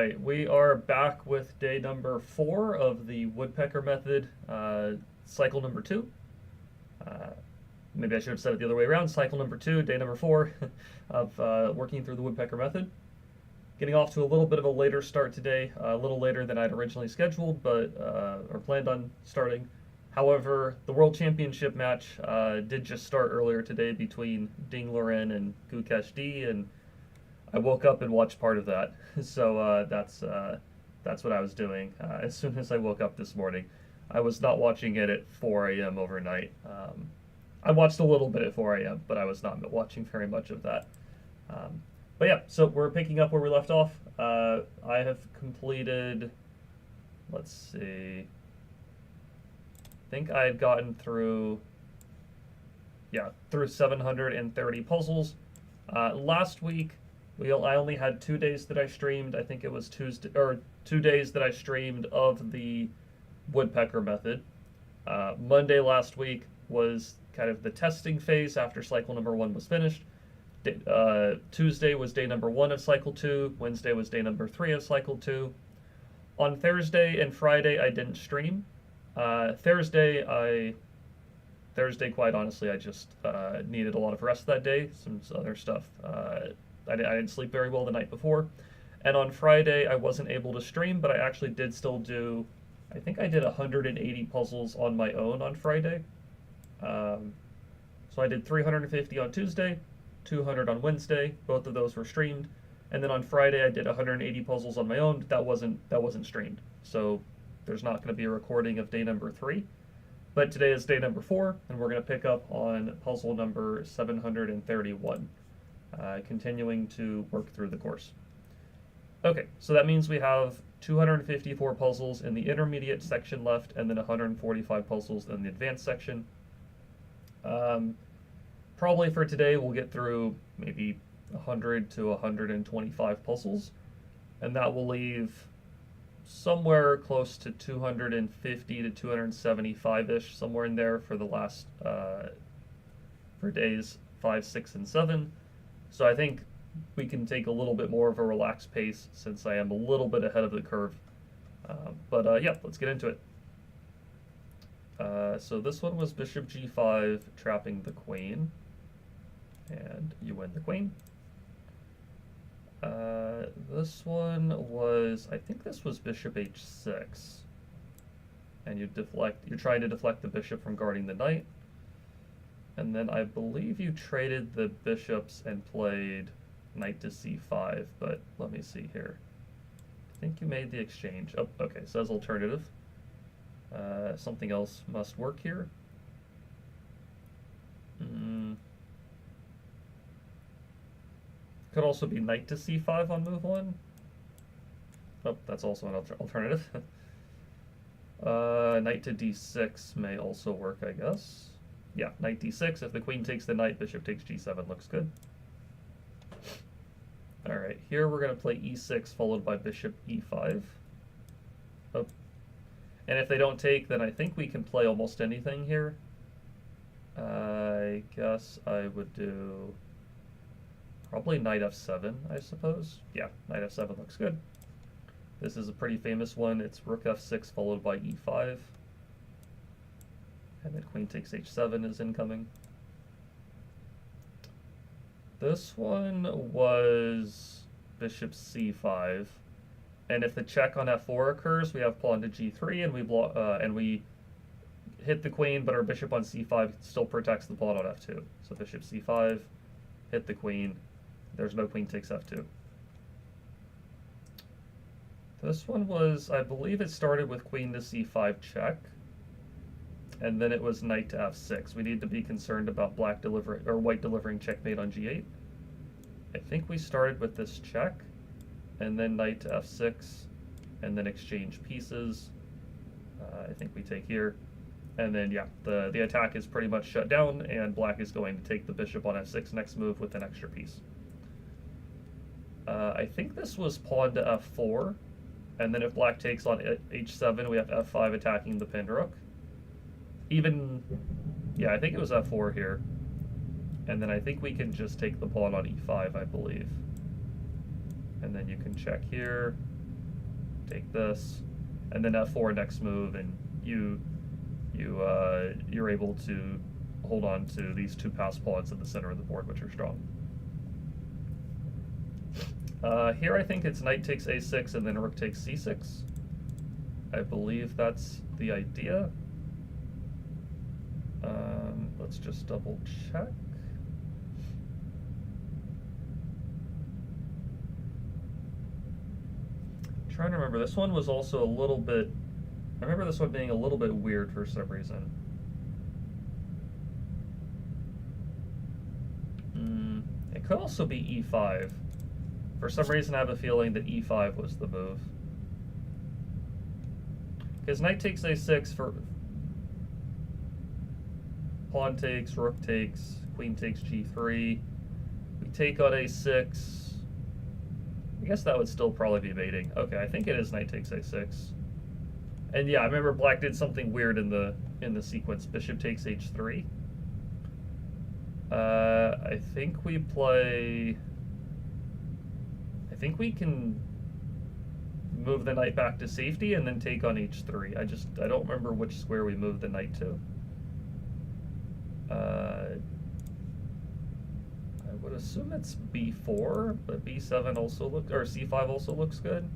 right, we are back with day number 4 of the Woodpecker method, cycle number 2. Uh, Maybe I should have said it the other way around. Cycle number 2, day number 4 of working through the Woodpecker method. Getting off to a little bit of a later start today, a little later than I'd originally scheduled, but or planned on starting. However, the World Championship match did just start earlier today between Ding Loren and Gukesh D, and I woke up and watched part of that. So that's what I was doing as soon as I woke up this morning. I was not watching it at 4 a.m. overnight. I watched a little bit at 4 a.m., but I was not watching very much of that. But yeah, so we're picking up where we left off. I have completed, let's see, I think I had gotten through 730 puzzles. Last week, I only had 2 days that I streamed. I think it was Tuesday, or 2 days that I streamed of the Woodpecker method. Monday last week was kind of the testing phase after cycle number 1 was finished. Tuesday was day number 1 of cycle 2. Wednesday was day number 3 of cycle 2. On Thursday and Friday, I didn't stream. Thursday, quite honestly, I just needed a lot of rest that day. Some other stuff. I didn't sleep very well the night before. And on Friday, I wasn't able to stream, but I actually did still do, I think I did 180 puzzles on my own on Friday. So I did 350 on Tuesday, 200 on Wednesday. Both of those were streamed. And then on Friday, I did 180 puzzles on my own. That wasn't streamed. So there's not going to be a recording of day number 3. But today is day number 4, and we're going to pick up on puzzle number 731, continuing to work through the course. Okay, so that means we have 254 puzzles in the intermediate section left, and then 145 puzzles in the advanced section. Probably for today, we'll get through maybe 100 to 125 puzzles, and that will leave somewhere close to 250 to 275-ish, somewhere in there for the last, for days 5, 6, and 7. So I think we can take a little bit more of a relaxed pace since I am a little bit ahead of the curve. Yeah, let's get into it. So this one was bishop g5, trapping the queen, and you win the queen. This one was, I think this was bishop h6, and you're trying to deflect the bishop from guarding the knight. And then I believe you traded the bishops and played knight to c5, but let me see here. I think you made the exchange. Oh, okay, it says alternative. Something else must work here. Could also be knight to c5 on move 1. Oh, that's also an alternative. Knight to d6 may also work, I guess. Yeah, knight d6. If the queen takes the knight, bishop takes g7. Looks good. All right, here we're going to play e6 followed by bishop e5. Oh. And if they don't take, then I think we can play almost anything here. I guess I would do probably knight f7, I suppose. Yeah, knight f7 looks good. This is a pretty famous one. It's rook f6 followed by e5. And then queen takes h7 is incoming. This one was bishop c5. And if the check on f4 occurs, we have pawn to g3, and we hit the queen, but our bishop on c5 still protects the pawn on f2. So bishop c5, hit the queen. There's no queen takes f2. This one was, I believe it started with queen to c5 check, and then it was knight to f6. We need to be concerned about white delivering checkmate on g8. I think we started with this check, and then knight to f6, and then exchange pieces. I think we take here. And then, yeah, the attack is pretty much shut down, and black is going to take the bishop on f6 next move with an extra piece. I think this was pawn to f4, and then if black takes on h7, we have f5 attacking the pinned rook. Yeah, I think it was f4 here. And then I think we can just take the pawn on e5, I believe. And then you can check here, take this, and then f4 next move, and you're able to hold on to these two passed pawns at the center of the board, which are strong. Here I think it's knight takes a6 and then rook takes c6. I believe that's the idea. Let's just double check. I'm trying to remember, this one was also a little bit, I remember this one being a little bit weird for some reason. It could also be e5. For some reason I have a feeling that e5 was the move. Because knight takes a6 for pawn takes, rook takes, queen takes g3. We take on a6. I guess that would still probably be mating. Okay, I think it is knight takes a6. And yeah, I remember black did something weird in the sequence. Bishop takes h3. I think we play. I think we can move the knight back to safety and then take on h3. I don't remember which square we moved the knight to. I would assume it's b4, but b7 also looks, or c5 also looks good.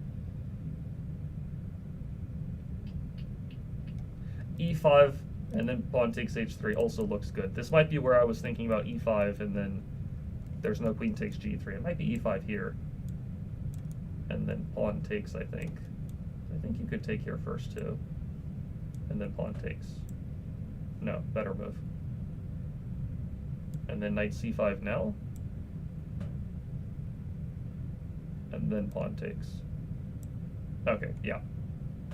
e5 and then pawn takes h3 also looks good. This might be where I was thinking about e5 and then there's no queen takes g3. It might be e5 here. And then pawn takes, I think. I think you could take here first too. And then pawn takes. No, better move. And then knight c5 now. And then pawn takes. Okay, yeah.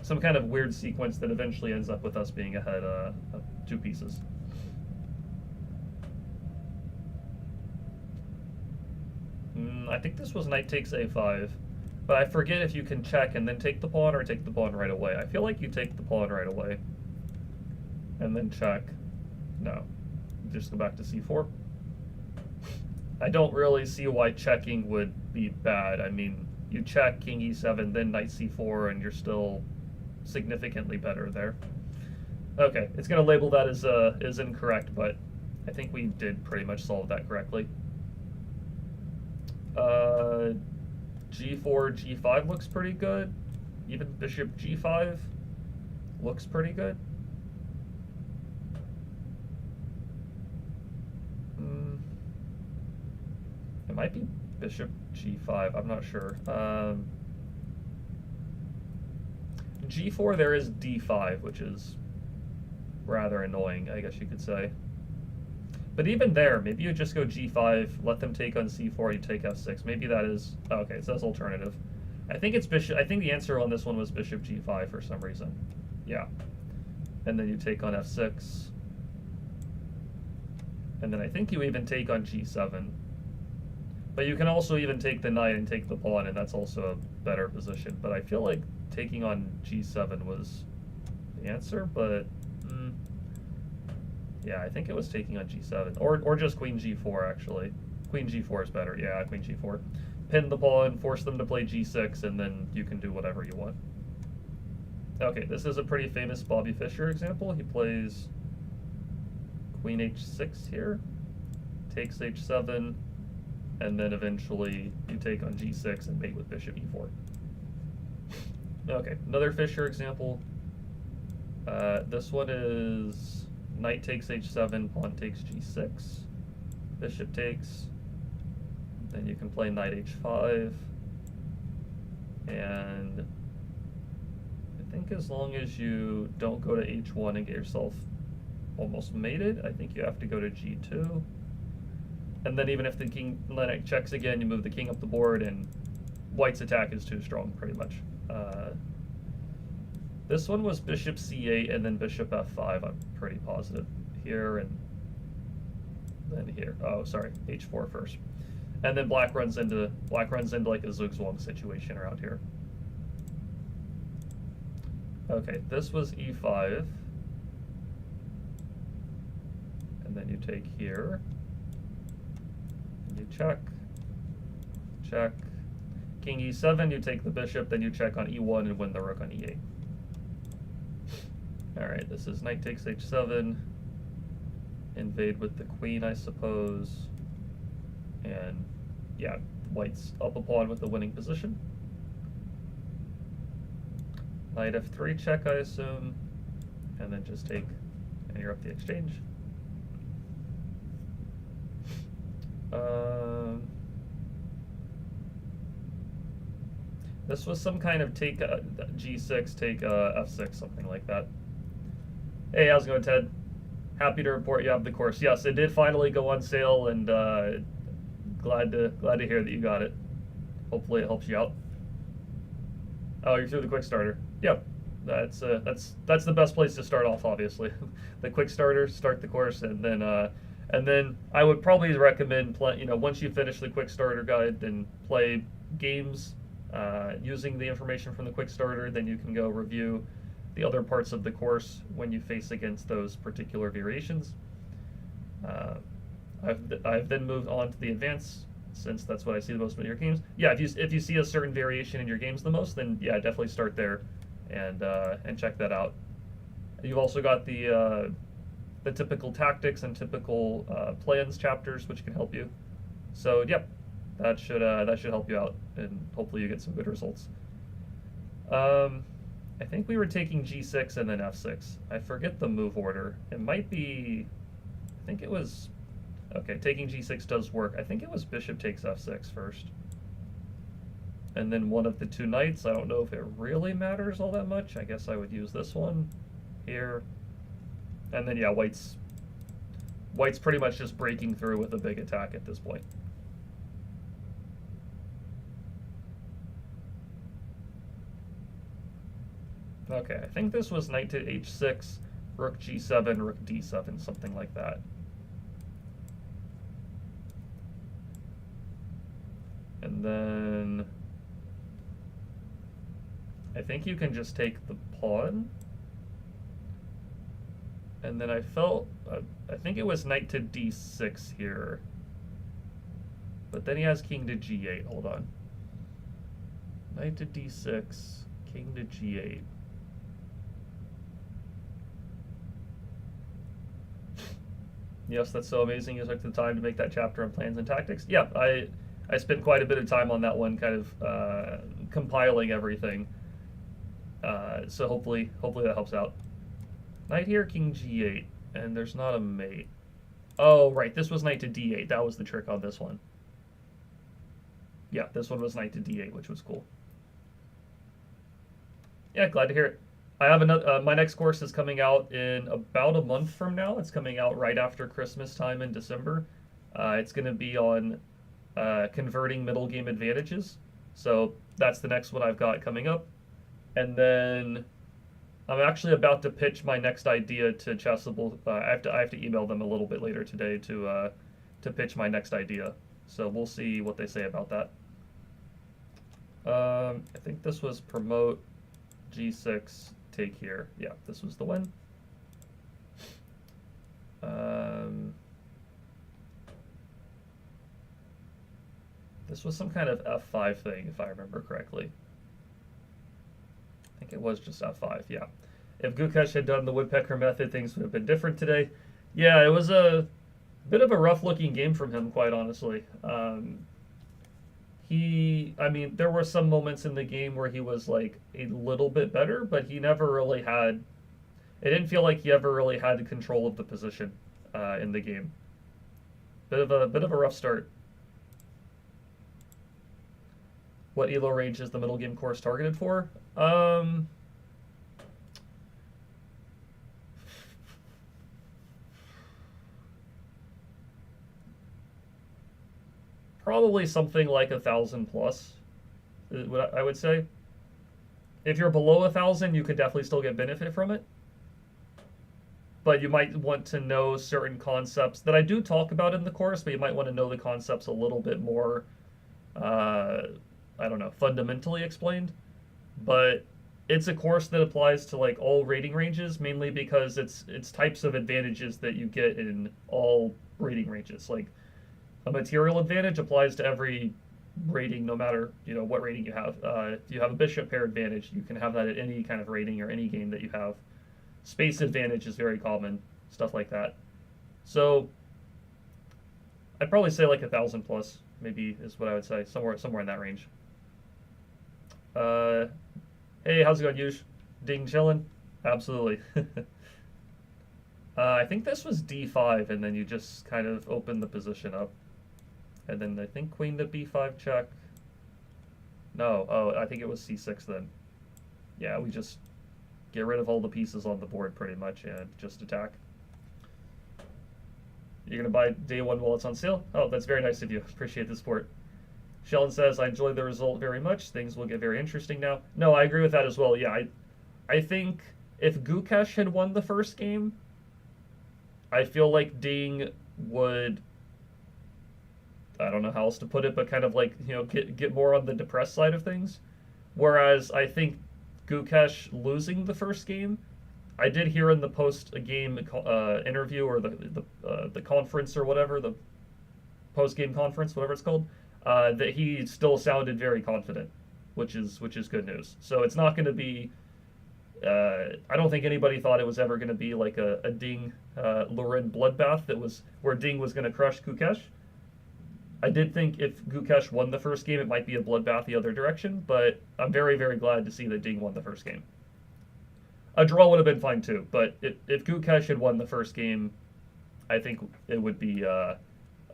Some kind of weird sequence that eventually ends up with us being ahead of 2 pieces. I think this was knight takes a5. But I forget if you can check and then take the pawn or take the pawn right away. I feel like you take the pawn right away. And then check. No. Just go back to c4. I don't really see why checking would be bad. I mean, you check king e7, then knight c4, and you're still significantly better there. Okay, it's going to label that as incorrect, but I think we did pretty much solve that correctly. G4, G5 looks pretty good. Even bishop G5 looks pretty good. It might be bishop G5, I'm not sure. G4, there is D5, which is rather annoying, I guess you could say. But even there, maybe you just go G5, let them take on C4, you take F6. Maybe that is, oh, okay, so that's alternative. I think it's bishop, I think the answer on this one was bishop G5 for some reason. Yeah. And then you take on F6. And then I think you even take on G7. But you can also even take the knight and take the pawn, and that's also a better position. But I feel like taking on G7 was the answer, but yeah, I think it was taking on G7. Or just Queen G4, actually. Queen G4 is better. Yeah, Queen G4. Pin the pawn, force them to play G6, and then you can do whatever you want. Okay, this is a pretty famous Bobby Fischer example. He plays Queen H6 here, takes H7, and then eventually you take on G6 and mate with bishop E4. Okay, another Fischer example. This one is knight takes H7, pawn takes G6, bishop takes, then you can play knight H5, and I think as long as you don't go to H1 and get yourself almost mated, I think you have to go to G2. And then even if the king checks again, you move the king up the board, and white's attack is too strong, pretty much. This one was bishop C8 and then bishop F5, I'm pretty positive. Here and then here. Oh, sorry, H4 first. And then black runs into like a zugzwang situation around here. Okay, this was E5. And then you take here. You check, check. King e7, you take the bishop, then you check on e1 and win the rook on e8. Alright, this is knight takes h7. Invade with the queen, I suppose. And, yeah, white's up a pawn with the winning position. Knight f3 check, I assume. And then just take and you're up the exchange. This was some kind of take g6, take f6, something like that. Hey, how's it going, Ted? Happy to report you have the course. Yes, it did finally go on sale, and glad to hear that you got it. Hopefully, it helps you out. Oh, you're through the quick starter. Yep, that's the best place to start off. Obviously, the quick starter, start the course, and then I would probably recommend once you finish the quick starter guide, then play games using the information from the quick starter. Then you can go review the other parts of the course when you face against those particular variations. I've then moved on to the advanced, since that's what I see the most in your games. Yeah, if you see a certain variation in your games the most, then yeah, definitely start there and check that out. You've also got the typical tactics and typical plans chapters, which can help you. So yep, that should help you out, and hopefully you get some good results. I think we were taking g6 and then f6. I forget the move order. It might be, I think it was, okay, taking g6 does work. I think it was bishop takes f6 first. And then one of the two knights. I don't know if it really matters all that much. I guess I would use this one here. And then yeah, white's pretty much just breaking through with a big attack at this point. Okay, I think this was knight to h6, rook g7, rook d7, something like that. And then I think you can just take the pawn. And then I think it was knight to d6 here. But then he has king to g8, hold on. Knight to d6, king to g8. Yes, that's so amazing. You took the time to make that chapter on plans and tactics. Yeah, I spent quite a bit of time on that one, kind of compiling everything. So hopefully that helps out. Knight here, king g8, and there's not a mate. Oh, right, this was knight to d8. That was the trick on this one. Yeah, this one was knight to d8, which was cool. Yeah, glad to hear it. I have another. My next course is coming out in about a month from now. It's coming out right after Christmas time in December. It's going to be on converting middle game advantages. So that's the next one I've got coming up. And then I'm actually about to pitch my next idea to Chessable. I have to email them a little bit later today to pitch my next idea. So we'll see what they say about that. I think this was promote g6. Take here. Yeah, this was the win. This was some kind of f5 thing, if I remember correctly. I think it was just f5, yeah. If Gukesh had done the Woodpecker method, things would have been different today. Yeah, it was a bit of a rough-looking game from him, quite honestly. I mean, there were some moments in the game where he was like a little bit better, but he never really had, it didn't feel like he ever really had control of the position in the game. Bit of a rough start. What elo range is the middle game course targeted for? Probably something like 1,000 plus, I would say. If you're below 1,000, you could definitely still get benefit from it. But you might want to know certain concepts that I do talk about in the course, but you might want to know the concepts a little bit more, I don't know, fundamentally explained. But it's a course that applies to like all rating ranges, mainly because it's types of advantages that you get in all rating ranges. Like, a material advantage applies to every rating no matter, what rating you have. If you have a bishop pair advantage, you can have that at any kind of rating or any game that you have. Space advantage is very common, stuff like that. So I'd probably say like 1,000 plus, maybe is what I would say, somewhere in that range. Hey, how's it going, Yush? Ding, chillin'? Absolutely. I think this was d5, and then you just kind of open the position up. And then I think queen to b5 check. No, oh, I think it was c6 then. Yeah, we just get rid of all the pieces on the board pretty much and just attack. You're going to buy day one while it's on sale? Oh, that's very nice of you. Appreciate the support. Sheldon says, I enjoy the result very much. Things will get very interesting now. No, I agree with that as well. Yeah, I think if Gukesh had won the first game, I feel like Ding would, I don't know how else to put it, but kind of like, get more on the depressed side of things. Whereas I think Gukesh losing the first game, I did hear in the post-game interview or the conference or whatever, the post-game conference, whatever it's called, that he still sounded very confident, which is good news. So it's not going to be. I don't think anybody thought it was ever going to be like a Ding Loren bloodbath that was where Ding was going to crush Gukesh. I did think if Gukesh won the first game, it might be a bloodbath the other direction, but I'm very, very glad to see that Ding won the first game. A draw would have been fine too, but if Gukesh had won the first game, I think it would be a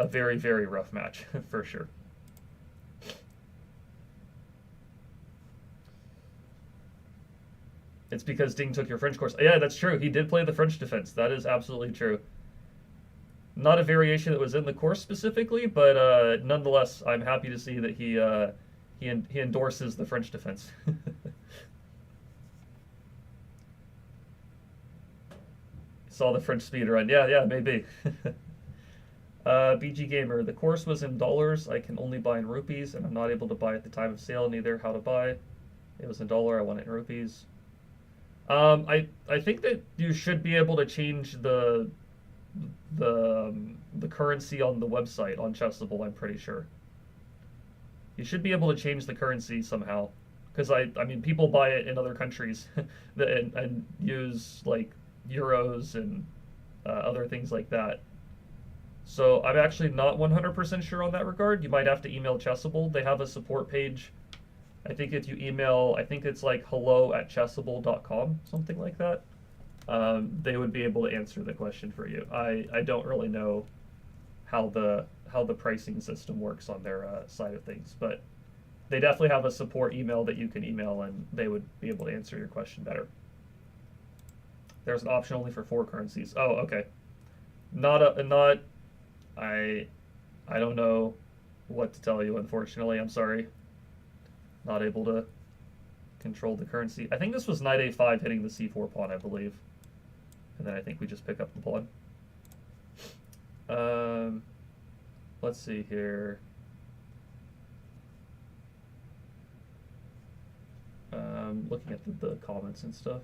very, very rough match for sure. It's because Ding took your French course. Yeah, that's true. He did play the French defense. That is absolutely true. Not a variation that was in the course specifically, but nonetheless, I'm happy to see that he endorses the French defense. Saw the French speedrun. Yeah, maybe. BG Gamer, the course was in dollars. I can only buy in rupees, and I'm not able to buy at the time of sale, neither how to buy. It was in dollar. I want it in rupees. I think that you should be able to change the currency on the website on Chessable. I'm pretty sure you should be able to change the currency somehow, because I mean people buy it in other countries and use like euros and other things like that. So I'm actually not 100% sure on that regard. You might have to email Chessable. They have a support page. I think if you email, I think it's like hello@chessable.com, something like that. They would be able to answer the question for you. I don't really know how the pricing system works on their side of things, but they definitely have a support email that you can email, and they would be able to answer your question better. There's an option only for 4 currencies. Oh, okay. I don't know what to tell you, unfortunately. I'm sorry. Not able to control the currency. I think this was knight a5 hitting the c4 pawn, I believe. And then I think we just pick up the pawn. Let's see here. Looking at the comments and stuff.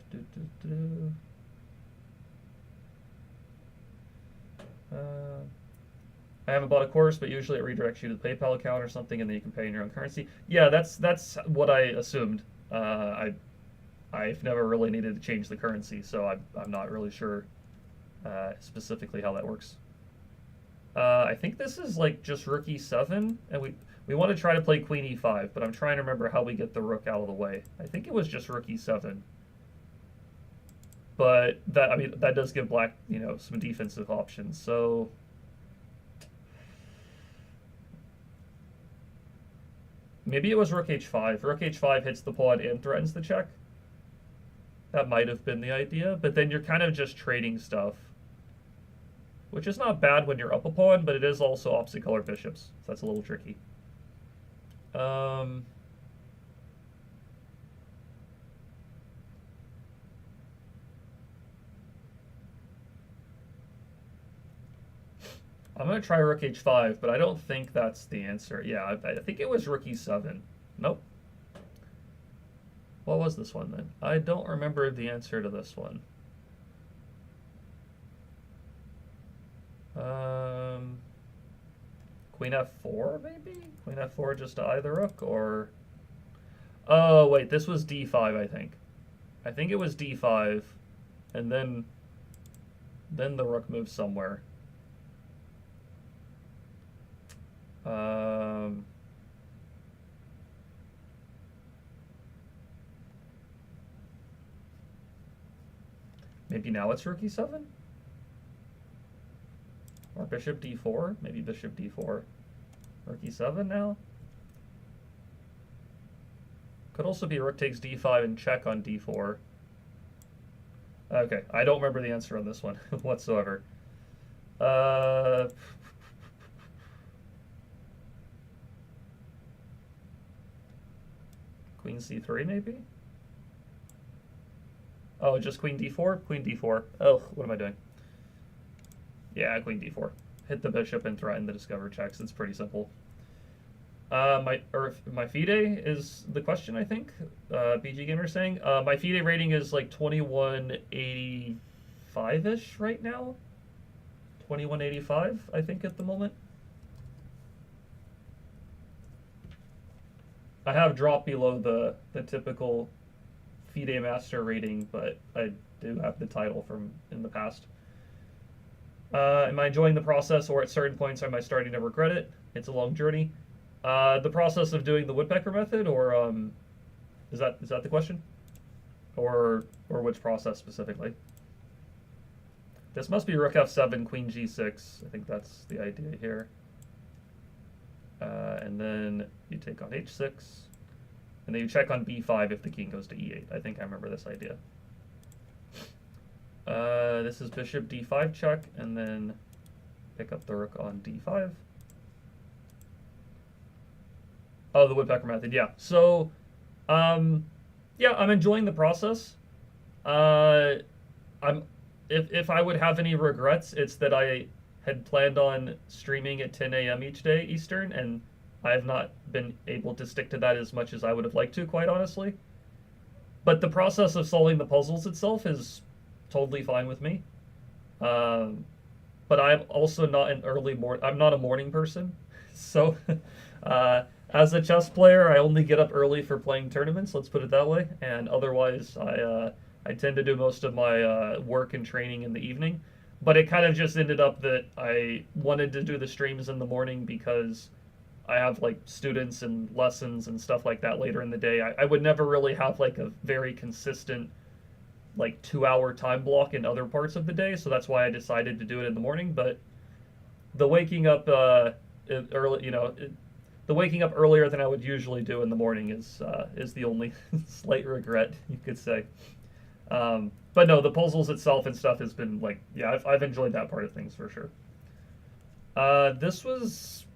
I haven't bought a course, but usually it redirects you to the PayPal account or something, and then you can pay in your own currency. Yeah, that's what I assumed. I've never really needed to change the currency, so I'm not really sure specifically how that works. I think this is like just rook e7, and we want to try to play queen e5, but I'm trying to remember how we get the rook out of the way. I think it was just rook e7. But that does give black, some defensive options. So maybe it was rook h5. Rook h5 hits the pawn and threatens the check. That might have been the idea, but then you're kind of just trading stuff, which is not bad when you're up a pawn, but it is also opposite color bishops, so that's a little tricky. I'm going to try rook h5, but I don't think that's the answer. Yeah, I think it was rook e7. Nope. What was this one then? I don't remember the answer to this one. Queen f4, maybe? Queen f4 just to either rook, or... Oh, wait, this was d5, I think. I think it was d5, and then the rook moves somewhere. Maybe now it's rook e7? Or bishop d4? Maybe bishop d4. Rook e7 now? Could also be rook takes d5 and check on d4. Okay, I don't remember the answer on this one whatsoever. Queen c3 maybe? Oh, just queen d4? Queen d4. Oh, what am I doing? Yeah, queen d4. Hit the bishop and threaten the discover checks. It's pretty simple. My FIDE is the question, I think. BG Gamer saying. My FIDE rating is like 2185-ish right now. 2185, I think, at the moment. I have dropped below the typical FIDE Master rating, but I do have the title from in the past. Am I enjoying the process, or at certain points am I starting to regret it? It's a long journey. The process of doing the Woodpecker method, or is that the question, or which process specifically? This must be rook f7, queen g6. I think that's the idea here. And then you take on h6, and then you check on b5 if the king goes to e8. I think I remember this idea. This is bishop d5 check, and then pick up the rook on d5. Oh, the Woodpecker method, yeah. So, yeah, I'm enjoying the process. If I would have any regrets, it's that I had planned on streaming at 10 a.m. each day Eastern, and I have not been able to stick to that as much as I would have liked to, quite honestly. But the process of solving the puzzles itself is totally fine with me. But I'm also not an I'm not a morning person, so as a chess player, I only get up early for playing tournaments. Let's put it that way, and otherwise, I tend to do most of my work and training in the evening. But it kind of just ended up that I wanted to do the streams in the morning because I have like students and lessons and stuff like that later in the day. I would never really have like a very consistent like 2-hour time block in other parts of the day, so that's why I decided to do it in the morning. But the waking up early, the waking up earlier than I would usually do in the morning is the only slight regret, you could say. But no, the puzzles itself and stuff has been like, yeah, I've enjoyed that part of things for sure. This was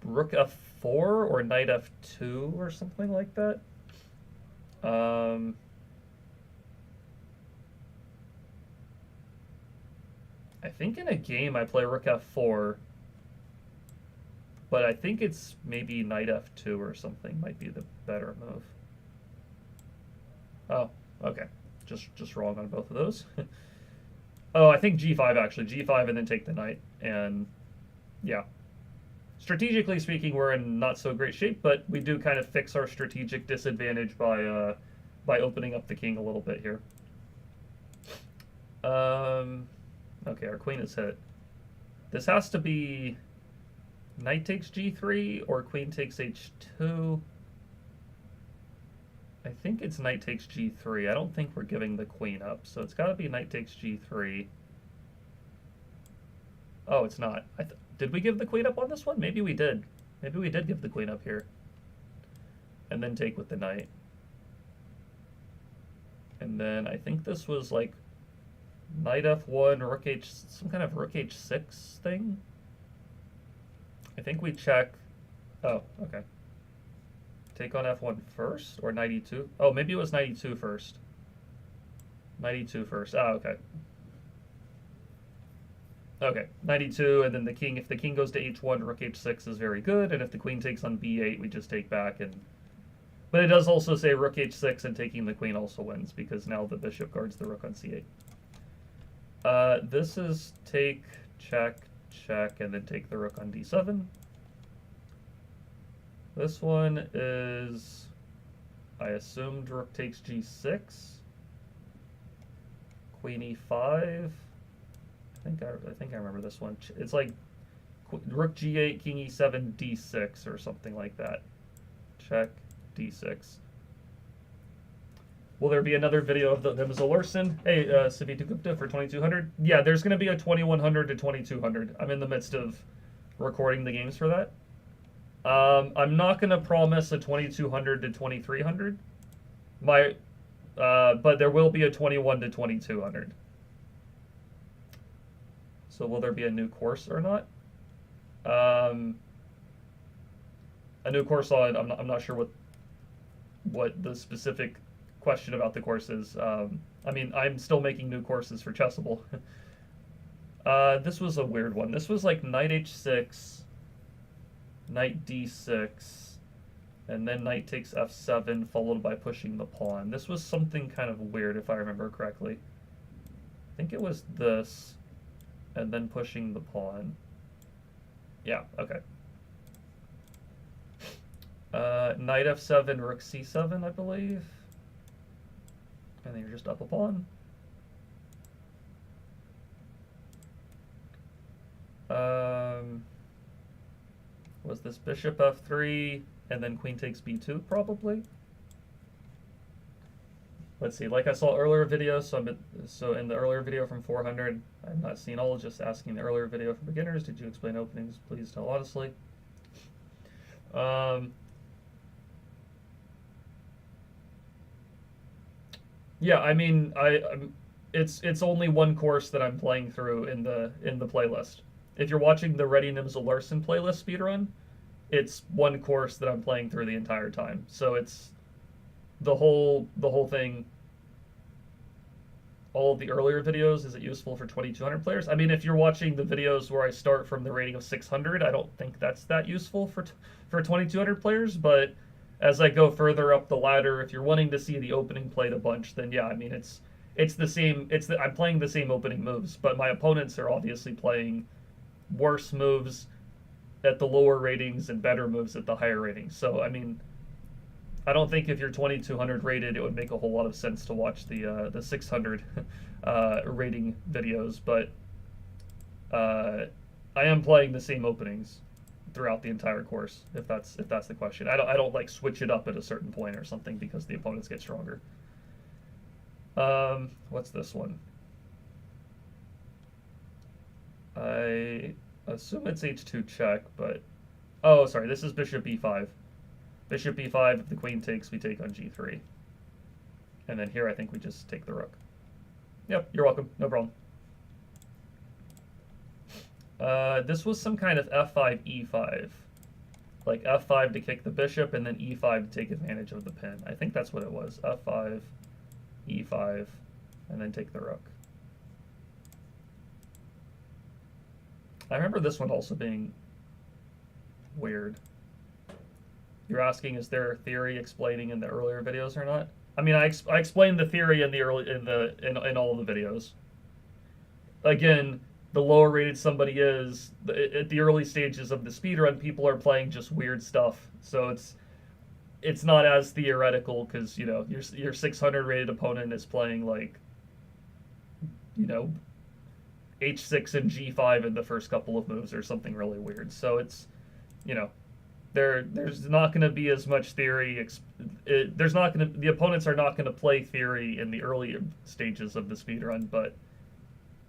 rook f4 or knight f2 or something like that. I think in a game I play rook f4, but I think it's maybe knight f2 or something might be the better move. Oh, okay. Just wrong on both of those. Oh, I think g5 actually. g5 and then take the knight. And yeah. Strategically speaking, we're in not so great shape, but we do kind of fix our strategic disadvantage by opening up the king a little bit here. Okay, our queen is hit. This has to be knight takes g3 or queen takes h2. I think it's knight takes g3. I don't think we're giving the queen up, so it's got to be knight takes g3. Oh, it's not. Did we give the queen up on this one? Maybe we did. Maybe we did give the queen up here. And then take with the knight. And then I think this was like knight f1, rook h, some kind of rook h6 thing. I think we check. Oh, okay. Take on f1 first, or knight e2? Oh, maybe it was knight e2 first. Knight e2 first. Ah, okay. Okay, knight e2, and then the king. If the king goes to h1, rook h6 is very good, and if the queen takes on b8, we just take back. But it does also say rook h6, and taking the queen also wins, because now the bishop guards the rook on c8. This is take, check, check, and then take the rook on d7. This one is, I assumed rook takes g6, queen e5. I think I remember this one. It's like rook g8, king e7, d6 or something like that. Check, d6. Will there be another video of them as a Larson? Hey, Savita Gupta for 2200. Yeah, there's going to be a 2100 to 2200. I'm in the midst of recording the games for that. I'm not going to promise a 2200 to 2300. But there will be a 21 to 2200. So will there be a new course or not? A new course on, I'm not sure what the specific question about the courses. I mean, I'm still making new courses for Chessable. This was a weird one. This was like knight h6, knight d6, and then knight takes f7, followed by pushing the pawn. This was something kind of weird, if I remember correctly. I think it was this, and then pushing the pawn. Yeah, okay. Knight f7, rook c7, I believe. And then you're just up a pawn. Was this bishop f3 and then queen takes b2 probably? Let's see, like I saw earlier video, so in the earlier video from 400, I'm not seeing all, just asking the earlier video for beginners. Did you explain openings? Please tell honestly. Yeah, I mean, it's only one course that I'm playing through in the playlist. If you're watching the Ready Nimza Larson playlist speedrun, it's one course that I'm playing through the entire time. So it's the whole thing. All of the earlier videos, is it useful for 2200 players? I mean, if you're watching the videos where I start from the rating of 600, I don't think that's that useful for 2200 players, but as I go further up the ladder, if you're wanting to see the opening played a bunch, then yeah, I mean, it's the same, I'm playing the same opening moves, but my opponents are obviously playing worse moves at the lower ratings and better moves at the higher ratings. So, I mean, I don't think if you're 2200 rated, it would make a whole lot of sense to watch the 600 rating videos, but I am playing the same openings throughout the entire course, if that's the question. I don't like switch it up at a certain point or something because the opponents get stronger. What's this one? I assume it's h2 check, but oh, sorry, this is bishop e5. Bishop e5, if the queen takes, we take on g3. And then here I think we just take the rook. Yep, you're welcome, no problem. This was some kind of f5, e5. Like f5 to kick the bishop, and then e5 to take advantage of the pin. I think that's what it was. f5, e5, and then take the rook. I remember this one also being weird. You're asking, is there a theory explaining in the earlier videos or not? I mean, I explained the theory in all of the videos. Again, the lower rated somebody is, at the early stages of the speedrun, people are playing just weird stuff. So it's not as theoretical because, you know, your 600 rated opponent is playing like, you know, h6 and g5 in the first couple of moves or something really weird. So it's, you know, there's not going to be as much theory. The opponents are not going to play theory in the early stages of the speedrun, but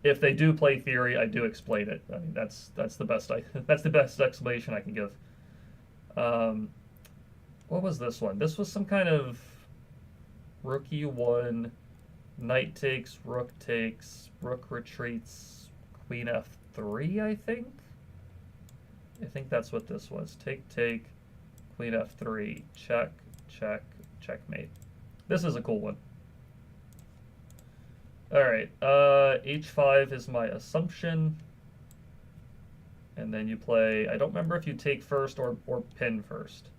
if they do play theory, I do explain it. I mean, that's the best that's the best explanation I can give. What was this one? This was some kind of rook e1, knight takes, rook retreats, queen f3, I think. I think that's what this was. Take, queen f3, check, checkmate. This is a cool one. All right, h5 is my assumption. And then you play, I don't remember if you take first or pin first.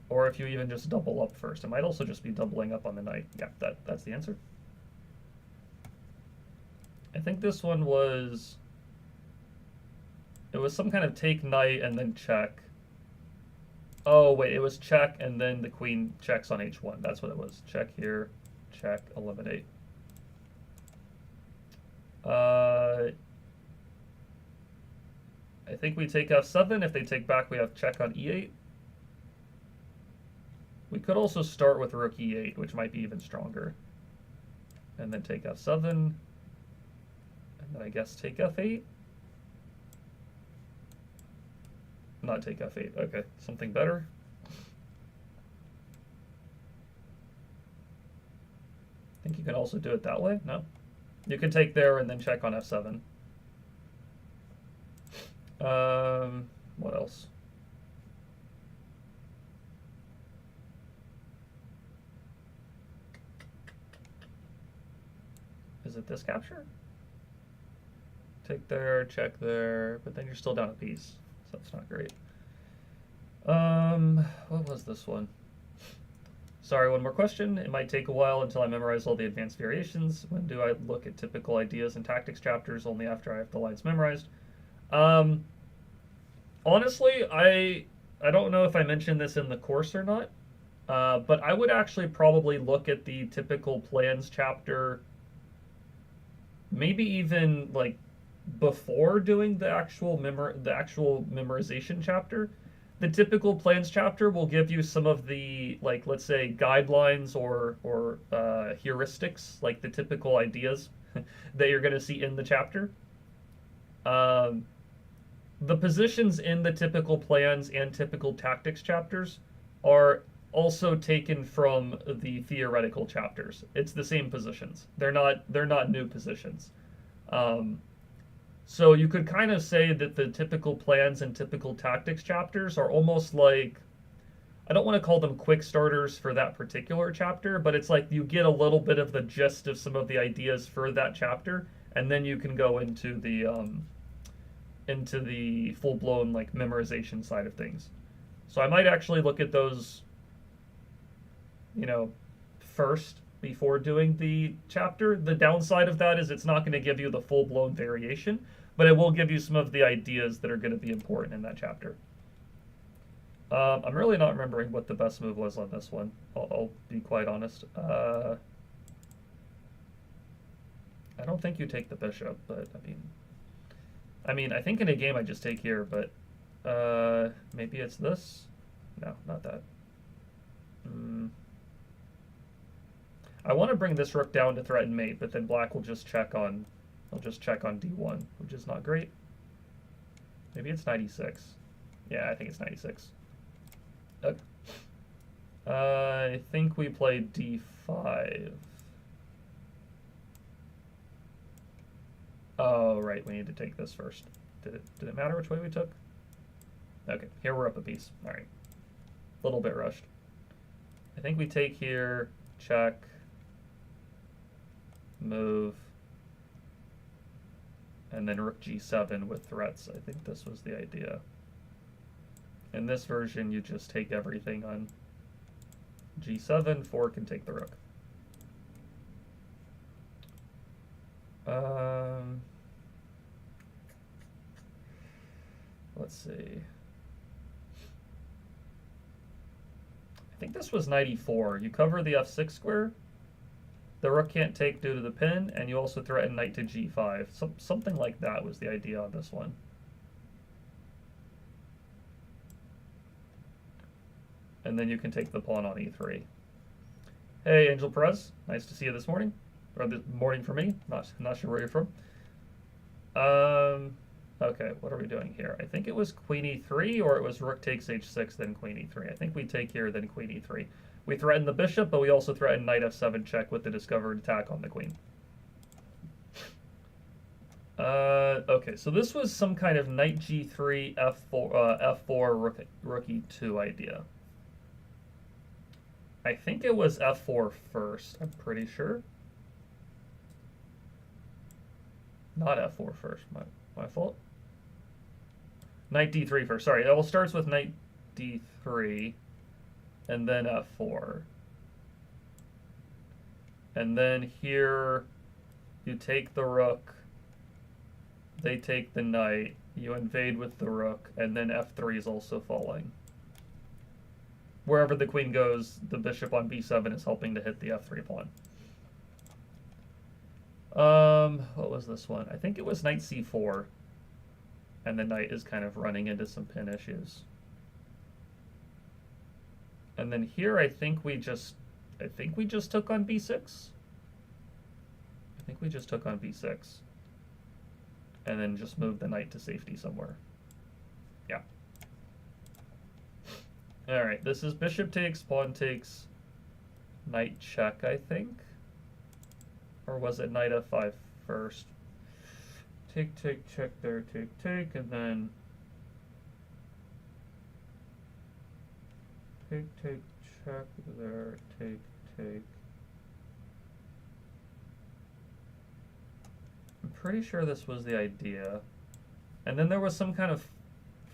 Or if you even just double up first. It might also just be doubling up on the knight. Yeah, that's the answer. I think this one was, it was some kind of take knight and then check. Oh, wait, it was check, and then the queen checks on h1. That's what it was. Check here, check, eliminate. I think we take f7. If they take back, we have check on e8. We could also start with rook e8, which might be even stronger. And then take f7. And then I guess take f8. Not take f8. Okay, something better. I think you can also do it that way. No? You can take there and then check on f7. What else? Is it this capture? Take there, check there, but then you're still down a piece, so that's not great. What was this one? Sorry, one more question. It might take a while until I memorize all the advanced variations. When do I look at typical ideas and tactics chapters? Only after I have the lines memorized. Honestly, I don't know if I mentioned this in the course or not, but I would actually probably look at the typical plans chapter, maybe even like before doing the actual memorization chapter. The typical plans chapter will give you some of the, like, let's say guidelines or heuristics, like the typical ideas that you're going to see in the chapter. The positions in the typical plans and typical tactics chapters are also taken from the theoretical chapters. It's the same positions. They're not new positions. So you could kind of say that the typical plans and typical tactics chapters are almost like, I don't want to call them quick starters for that particular chapter, but it's like you get a little bit of the gist of some of the ideas for that chapter, and then you can go into the full-blown like memorization side of things. So I might actually look at those, first before doing the chapter. The downside of that is it's not going to give you the full-blown variation, but it will give you some of the ideas that are going to be important in that chapter. I'm really not remembering what the best move was on this one. I'll be quite honest. I don't think you take the bishop, but I mean, I think in a game I just take here, but maybe it's this? No, not that. I want to bring this rook down to threaten mate, but then black will just check on, d1, which is not great. Maybe it's 96. Yeah, I think it's 96. Okay. I think we played d5. Oh, right, we need to take this first. Did it matter which way we took? Okay, here we're up a piece. All right. A little bit rushed. I think we take here, check, move, and then rook g7 with threats. I think this was the idea. In this version, you just take everything on g7, fork, and take the rook. Let's see. I think this was 94. You cover the f6 square. The rook can't take due to the pin, and you also threaten knight to g5. Something like that was the idea on this one. And then you can take the pawn on e3. Hey, Angel Perez. Nice to see you this morning. Or the morning for me. Not sure where you're from. Okay, what are we doing here? I think it was queen e3, or it was rook takes h6, then queen e3. I think we take here, then queen e3. We threaten the bishop, but we also threaten knight f7 check with the discovered attack on the queen. Okay, so this was some kind of knight g3, f4, rook e2 idea. I think it was f4 first, I'm pretty sure. Not f4 first, my fault. Knight d3 first, sorry. It all starts with knight d3, and then f4. And then here, you take the rook, they take the knight, you invade with the rook, and then f3 is also falling. wherever the queen goes, the bishop on b7 is helping to hit the f3 pawn. What was this one? I think it was knight c4, and the knight is kind of running into some pin issues. And then here, I think we just took on b6. I think we just took on b6, and then just moved the knight to safety somewhere. Yeah. All right, this is bishop takes, pawn takes, knight check, I think. Or was it knight f5 first? Take, take, check there, take, take, and then take, take, check there, take, take. I'm pretty sure this was the idea. And then there was some kind of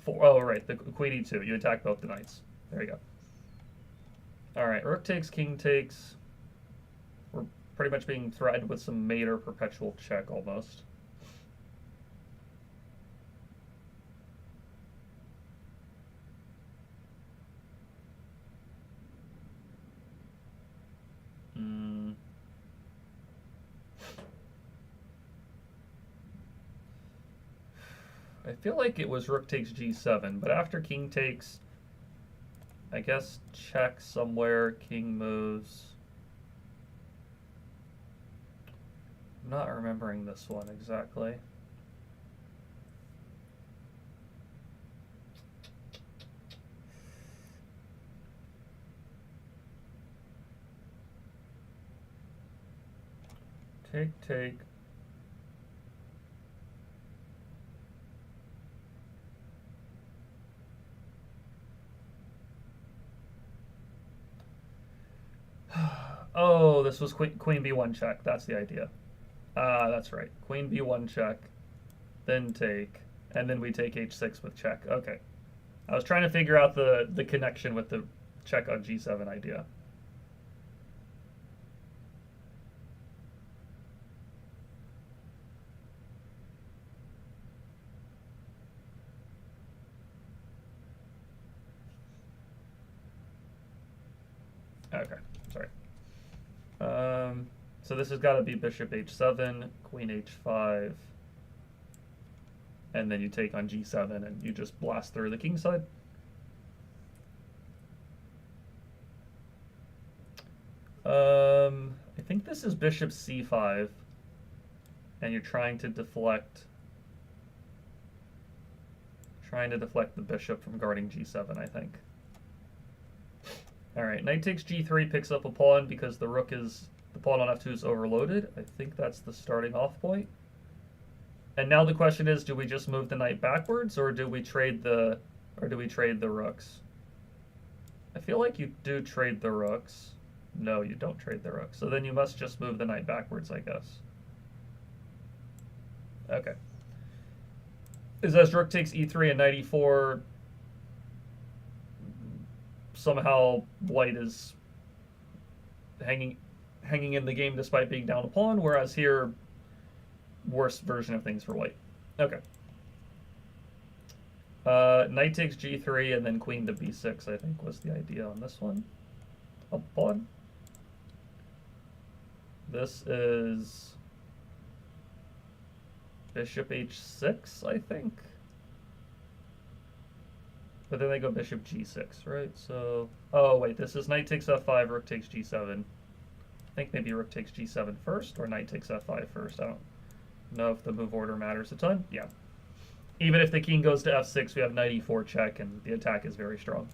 oh, right, the queen e2. You attack both the knights. There you go. All right, rook takes, king takes. We're pretty much being threatened with some mate or perpetual check almost. I feel like it was rook takes g7, but after king takes, I guess check somewhere, king moves. I'm not remembering this one exactly. Take, take. Oh, this was queen b1 check. That's the idea. That's right. Queen b1 check, then take, and then we take h6 with check. Okay. I was trying to figure out the connection with the check on g7 idea. Okay, sorry. So this has got to be bishop h7, queen h5, and then you take on g7 and you just blast through the king side. I think this is bishop c5, and you're trying to deflect the bishop from guarding g7, I think. All right, knight takes g3, picks up a pawn because the pawn on f2 is overloaded. I think that's the starting off point. And now the question is, do we just move the knight backwards, or do we trade the rooks? I feel like you do trade the rooks. No, you don't trade the rooks. So then you must just move the knight backwards, I guess. Okay. Is as rook takes e3 and knight e4. Somehow white is hanging in the game despite being down a pawn, whereas here, worse version of things for white. Okay. Knight takes g3 and then queen to b6, I think was the idea on this one. A pawn. This is bishop h6, I think. But then they go bishop g6, right? So, oh wait, this is knight takes f5, rook takes g7. I think maybe rook takes g7 first, or knight takes f5 first. I don't know if the move order matters a ton. Yeah. Even if the king goes to f6, we have knight e4 check, and the attack is very strong.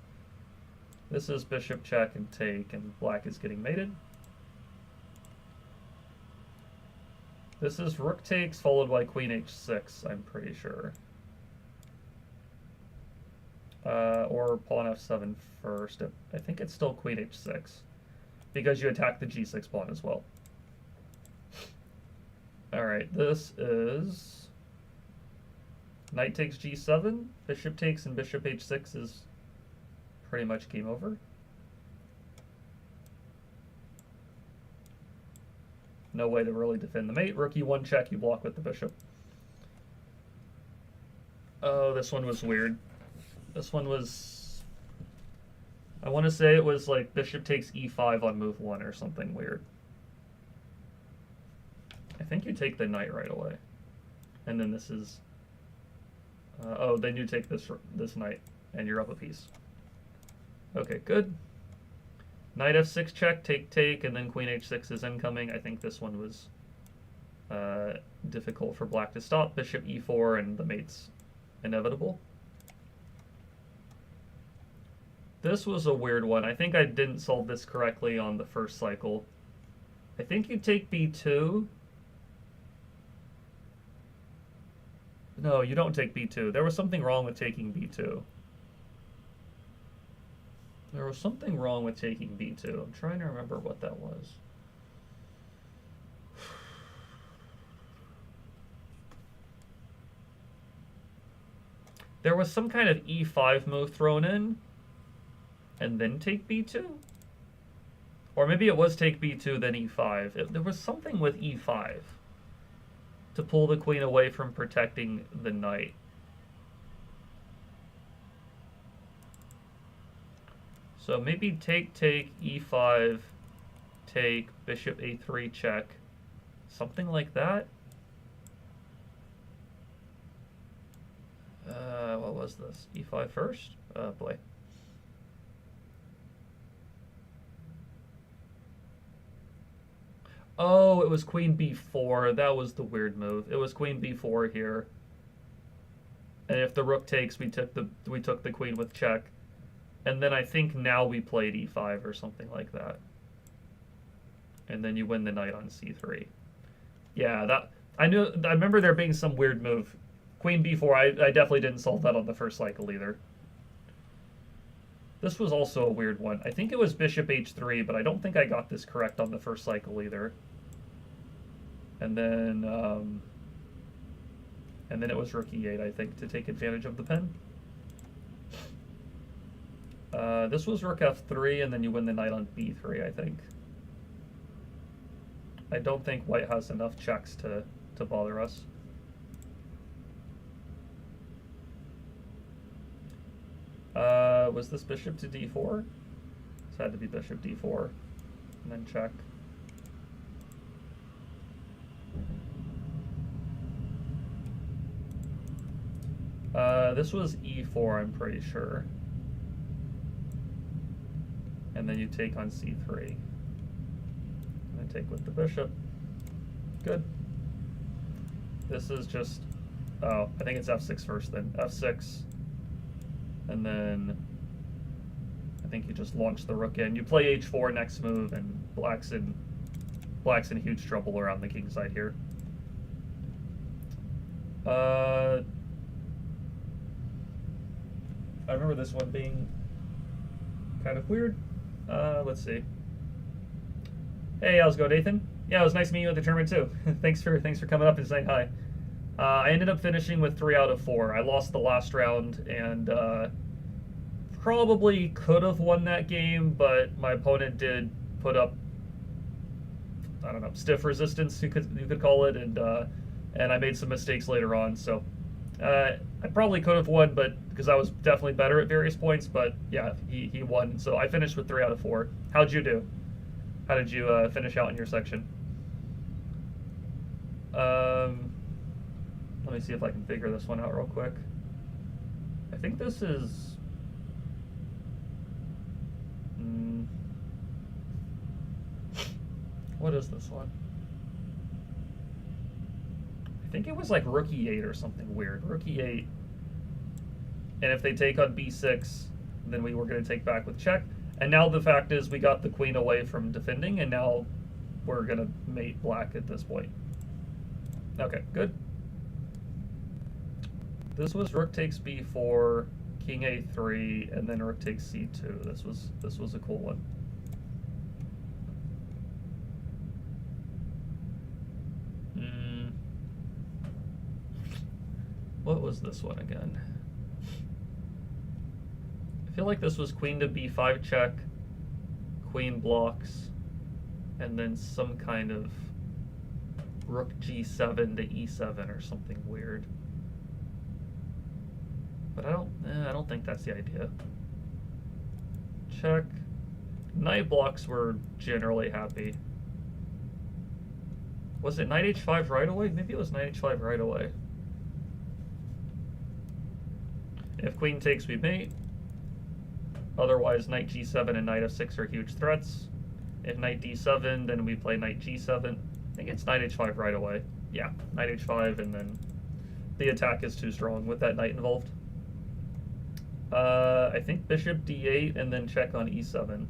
This is bishop check and take, and black is getting mated. This is rook takes, followed by queen h6, I'm pretty sure. Or pawn f7 first. I think it's still queen h6, because you attack the g6 pawn as well. All right, this is knight takes g7, bishop takes, and bishop h6 is pretty much game over. No way to really defend the mate. Rook e1 check, you block with the bishop. Oh, this one was weird. This one was I want to say it was like bishop takes e5 on move 1 or something weird. I think you take the knight right away. And then this is... oh, then you take this knight, and you're up a piece. Okay, good. Knight f6 check, take, and then queen h6 is incoming. I think this one was difficult for black to stop. Bishop e4, and the mate's inevitable. This was a weird one. I think I didn't solve this correctly on the first cycle. I think you take b2. No, you don't take b2. There was something wrong with taking b2. There was something wrong with taking b2. I'm trying to remember what that was. There was some kind of e5 move thrown in, and then take b2? Or maybe it was take b2, then e5. There was something with e5 to pull the queen away from protecting the knight. So maybe take, e5, take, bishop a3 check, something like that. What was this? e5 first? Oh boy. Oh, it was queen b4. That was the weird move. It was queen b4 here. And if the rook takes, we took the queen with check. And then I think now we played e5 or something like that. And then you win the knight on c3. Yeah, I remember there being some weird move. Queen b4, I definitely didn't solve that on the first cycle either. This was also a weird one. I think it was bishop h3, but I don't think I got this correct on the first cycle either. And then it was rook e8, I think, to take advantage of the pen. This was rook f3, and then you win the knight on b3, I think. I don't think white has enough checks to bother us. Was this bishop to d4? This had to be bishop d4, and then check. This was e4, I'm pretty sure. And then you take on c3. And then take with the bishop. Good. This is just... oh, I think it's f6 first, then f6. And then I think you just launch the rook in. You play h4 next move, and black's in huge trouble around the king side here. I remember this one being kind of weird. Let's see. Hey, how's it going, Nathan? Yeah, it was nice meeting you at the tournament too. thanks for coming up and saying hi. I ended up finishing with 3 out of 4. I lost the last round, and probably could have won that game, but my opponent did put up, I don't know, stiff resistance, you could call it, and I made some mistakes later on. So I probably could have won, but because I was definitely better at various points. But yeah, he won. So I finished with 3 out of 4. How'd you do? How did you finish out in your section? Let me see if I can figure this one out real quick. I think this is... what is this one? I think it was like rook e8 or something weird. Rook e8. And if they take on b6, then we were going to take back with check. And now the fact is we got the queen away from defending, and now we're going to mate black at this point. Okay, good. This was rook takes b4, king a3, and then rook takes c2. This was a cool one. What was this one again? I feel like this was queen to b5 check, queen blocks, and then some kind of rook g7 to e7 or something weird. But I don't think that's the idea. check. Knight blocks were generally happy. Was it knight h5 right away? Maybe it was knight h5 right away. If queen takes, we mate. Otherwise, knight g7 and knight f6 are huge threats. If knight d7, then we play knight g7. I think it's knight h5 right away. Yeah, knight h5, and then the attack is too strong with that knight involved. I think bishop d8 and then check on e7.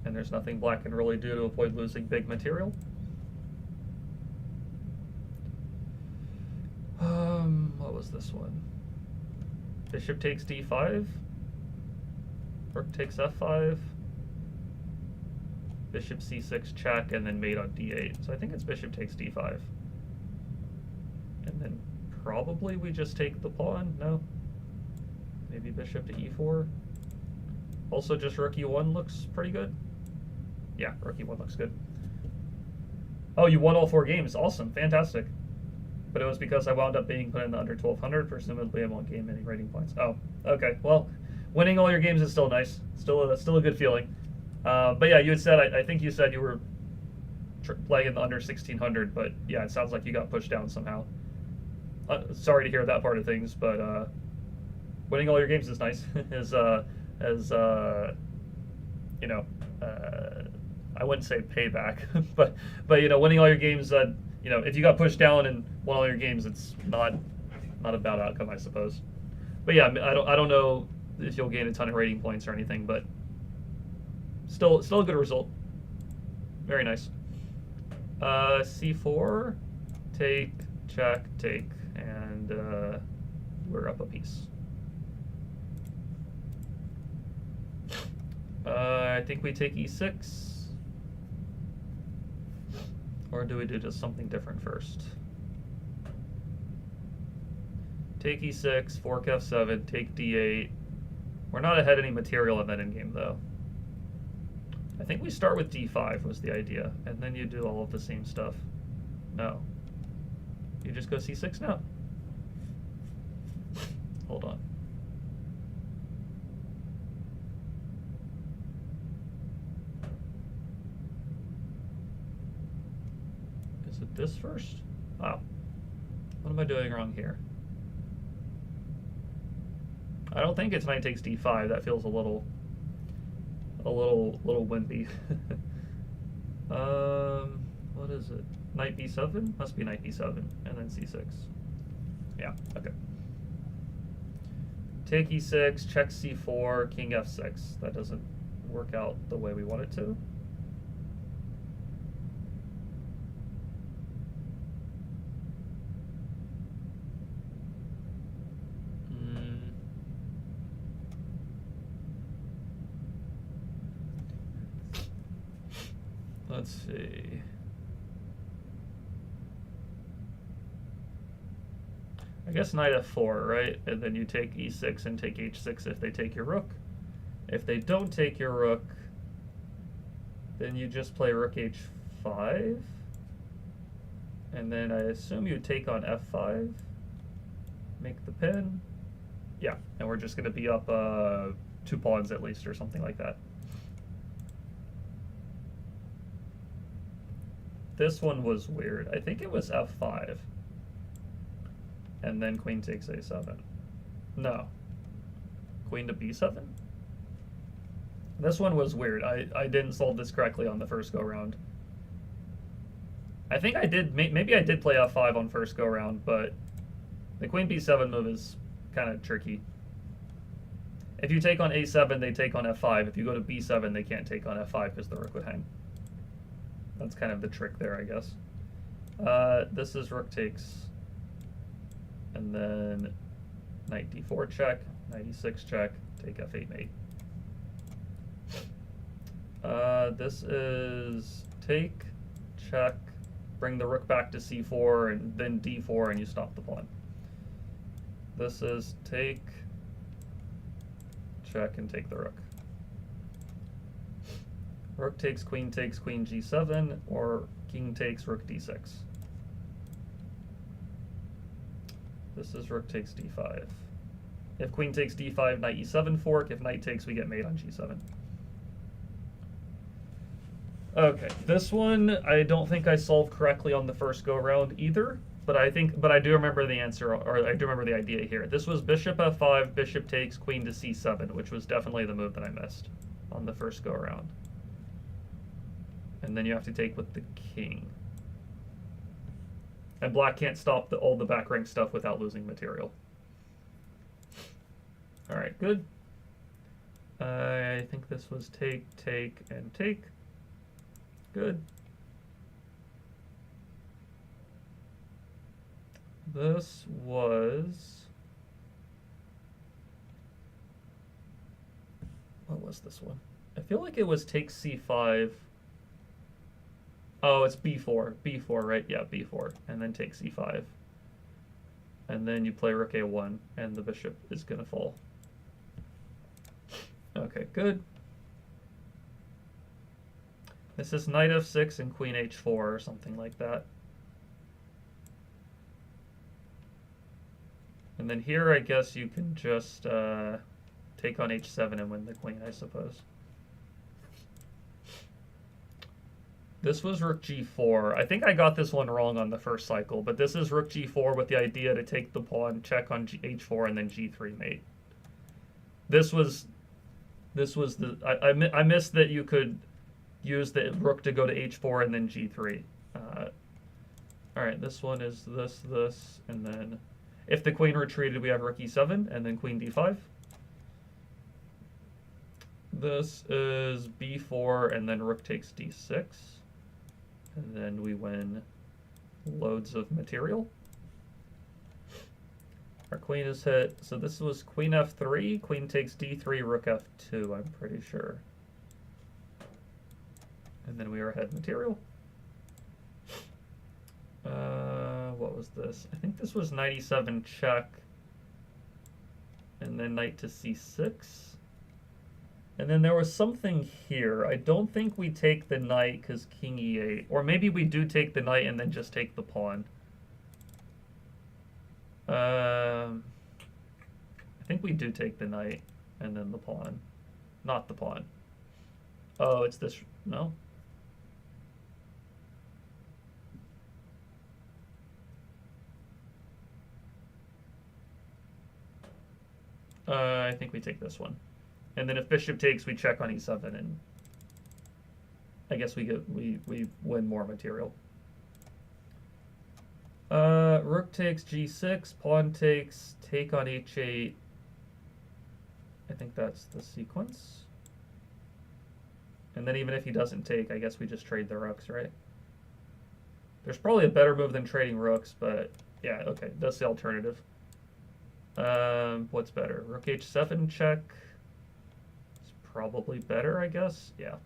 And there's nothing black can really do to avoid losing big material. What was this one? Bishop takes d5. Rook takes f5. Bishop c6 check, and then mate on d8. So I think it's bishop takes d5. And then probably we just take the pawn. No. Maybe bishop to e4. Also, just rook e1 looks pretty good. Yeah, rook e1 looks good. Oh, you won all 4 games. Awesome. Fantastic. But it was because I wound up being put in the under 1200. Presumably I won't gain many rating points. Oh, okay. Well, winning all your games is still nice. Still a good feeling. But yeah, you had said, I think you said you were playing in the under 1600, but yeah, it sounds like you got pushed down somehow. Sorry to hear that part of things, but winning all your games is nice. You know, I wouldn't say payback, but you know, winning all your games, you know, if you got pushed down and won all your games, it's not a bad outcome, I suppose. But yeah, I don't know if you'll gain a ton of rating points or anything, but still a good result. Very nice. C4, take, check, take, and we're up a piece. I think we take e6. Or do we do just something different first? Take e6, fork f7, take d8. We're not ahead any material in that endgame, though. I think we start with d5 was the idea, and then you do all of the same stuff. No. You just go c6 now. Hold on. Is it this first? Wow. What am I doing wrong here? I don't think it's knight takes d5. That feels a little wimpy. What is it? Knight b7? Must be knight b7, and then c6. Yeah, okay. Take e6, check c4, king f6. That doesn't work out the way we want it to. Let's see. I guess knight f4, right? And then you take e6 and take h6 if they take your rook. If they don't take your rook, then you just play rook h5. And then I assume you take on f5. Make the pin. Yeah, and we're just going to be up 2 pawns at least or something like that. This one was weird. I think it was f5. And then queen takes a7. No. Queen to b7? This one was weird. I didn't solve this correctly on the first go-round. I think I did, maybe I did play f5 on first go-round, but the queen b7 move is kind of tricky. If you take on a7, they take on f5. If you go to b7, they can't take on f5 because the rook would hang. That's kind of the trick there, I guess. This is rook takes, and then knight d4 check, knight e6 check, take f8 mate. This is take, check, bring the rook back to c4, and then d4, and you stop the pawn. This is take, check, and take the rook. Rook takes queen g7, or king takes rook d6. This is rook takes d5. If queen takes d5, knight e7 fork. If knight takes, we get mate on g7. Okay, this one I don't think I solved correctly on the first go round either, but I do remember the answer, or I do remember the idea here. This was bishop f5, bishop takes, queen to c7, which was definitely the move that I missed on the first go round. And then you have to take with the king. And black can't stop all the back rank stuff without losing material. All right, good. I think this was take, take, and take. Good. This was... What was this one? I feel like it was take c5. Oh, it's b4. b4, right? Yeah, b4. And then take c5. And then you play rook a1, and the bishop is going to fall. Okay, good. This is knight f6 and queen h4 or something like that. And then here, I guess you can just take on h7 and win the queen, I suppose. This was rook g4. I think I got this one wrong on the first cycle, but this is rook g4 with the idea to take the pawn, check on h4, and then g3 mate. This was the... I missed that you could use the rook to go to h4 and then g3. All right, this one is this, and then if the queen retreated, we have rook e7 and then queen d5. This is b4 and then rook takes d6, and then we win loads of material. Our queen is hit, so this was queen f3, queen takes d3, rook f2, I'm pretty sure. And then we are ahead material. What was this? I think this was knight e7 check. And then knight to c6. And then there was something here. I don't think we take the knight because king e8. Or maybe we do take the knight and then just take the pawn. I think we do take the knight and then the pawn. Not the pawn. Oh, it's this. No? I think we take this one. And then if bishop takes, we check on e7, and I guess we win more material. Rook takes g6, pawn takes, take on h8. I think that's the sequence. And then even if he doesn't take, I guess we just trade the rooks, right? There's probably a better move than trading rooks, but yeah, okay, that's the alternative. What's better? Rook h7 check is probably better, I guess. Yeah.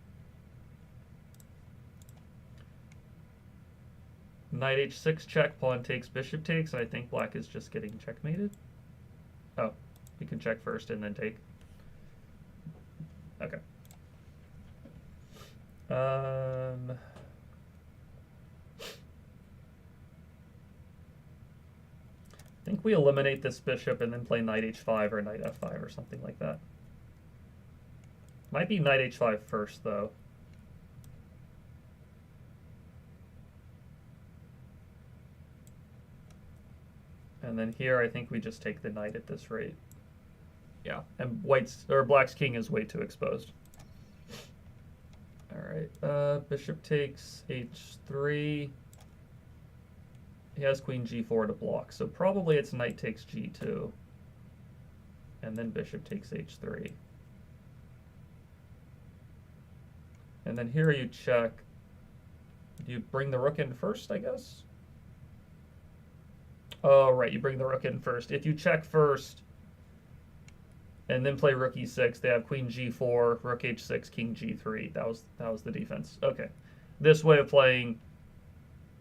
Knight h6 check, pawn takes, bishop takes, and I think black is just getting checkmated. Oh, we can check first and then take. Okay. I think we eliminate this bishop and then play knight h5 or knight f5 or something like that. Might be knight h5 first, though. And then here, I think we just take the knight at this rate. Yeah, and black's king is way too exposed. All right, bishop takes h3. He has queen g4 to block, so probably it's knight takes g2. And then bishop takes h3. And then here you check. Do you bring the rook in first, I guess? Oh, right, you bring the rook in first. If you check first and then play rook e6, they have queen g4, rook h6, king g3. That was the defense. Okay. This way of playing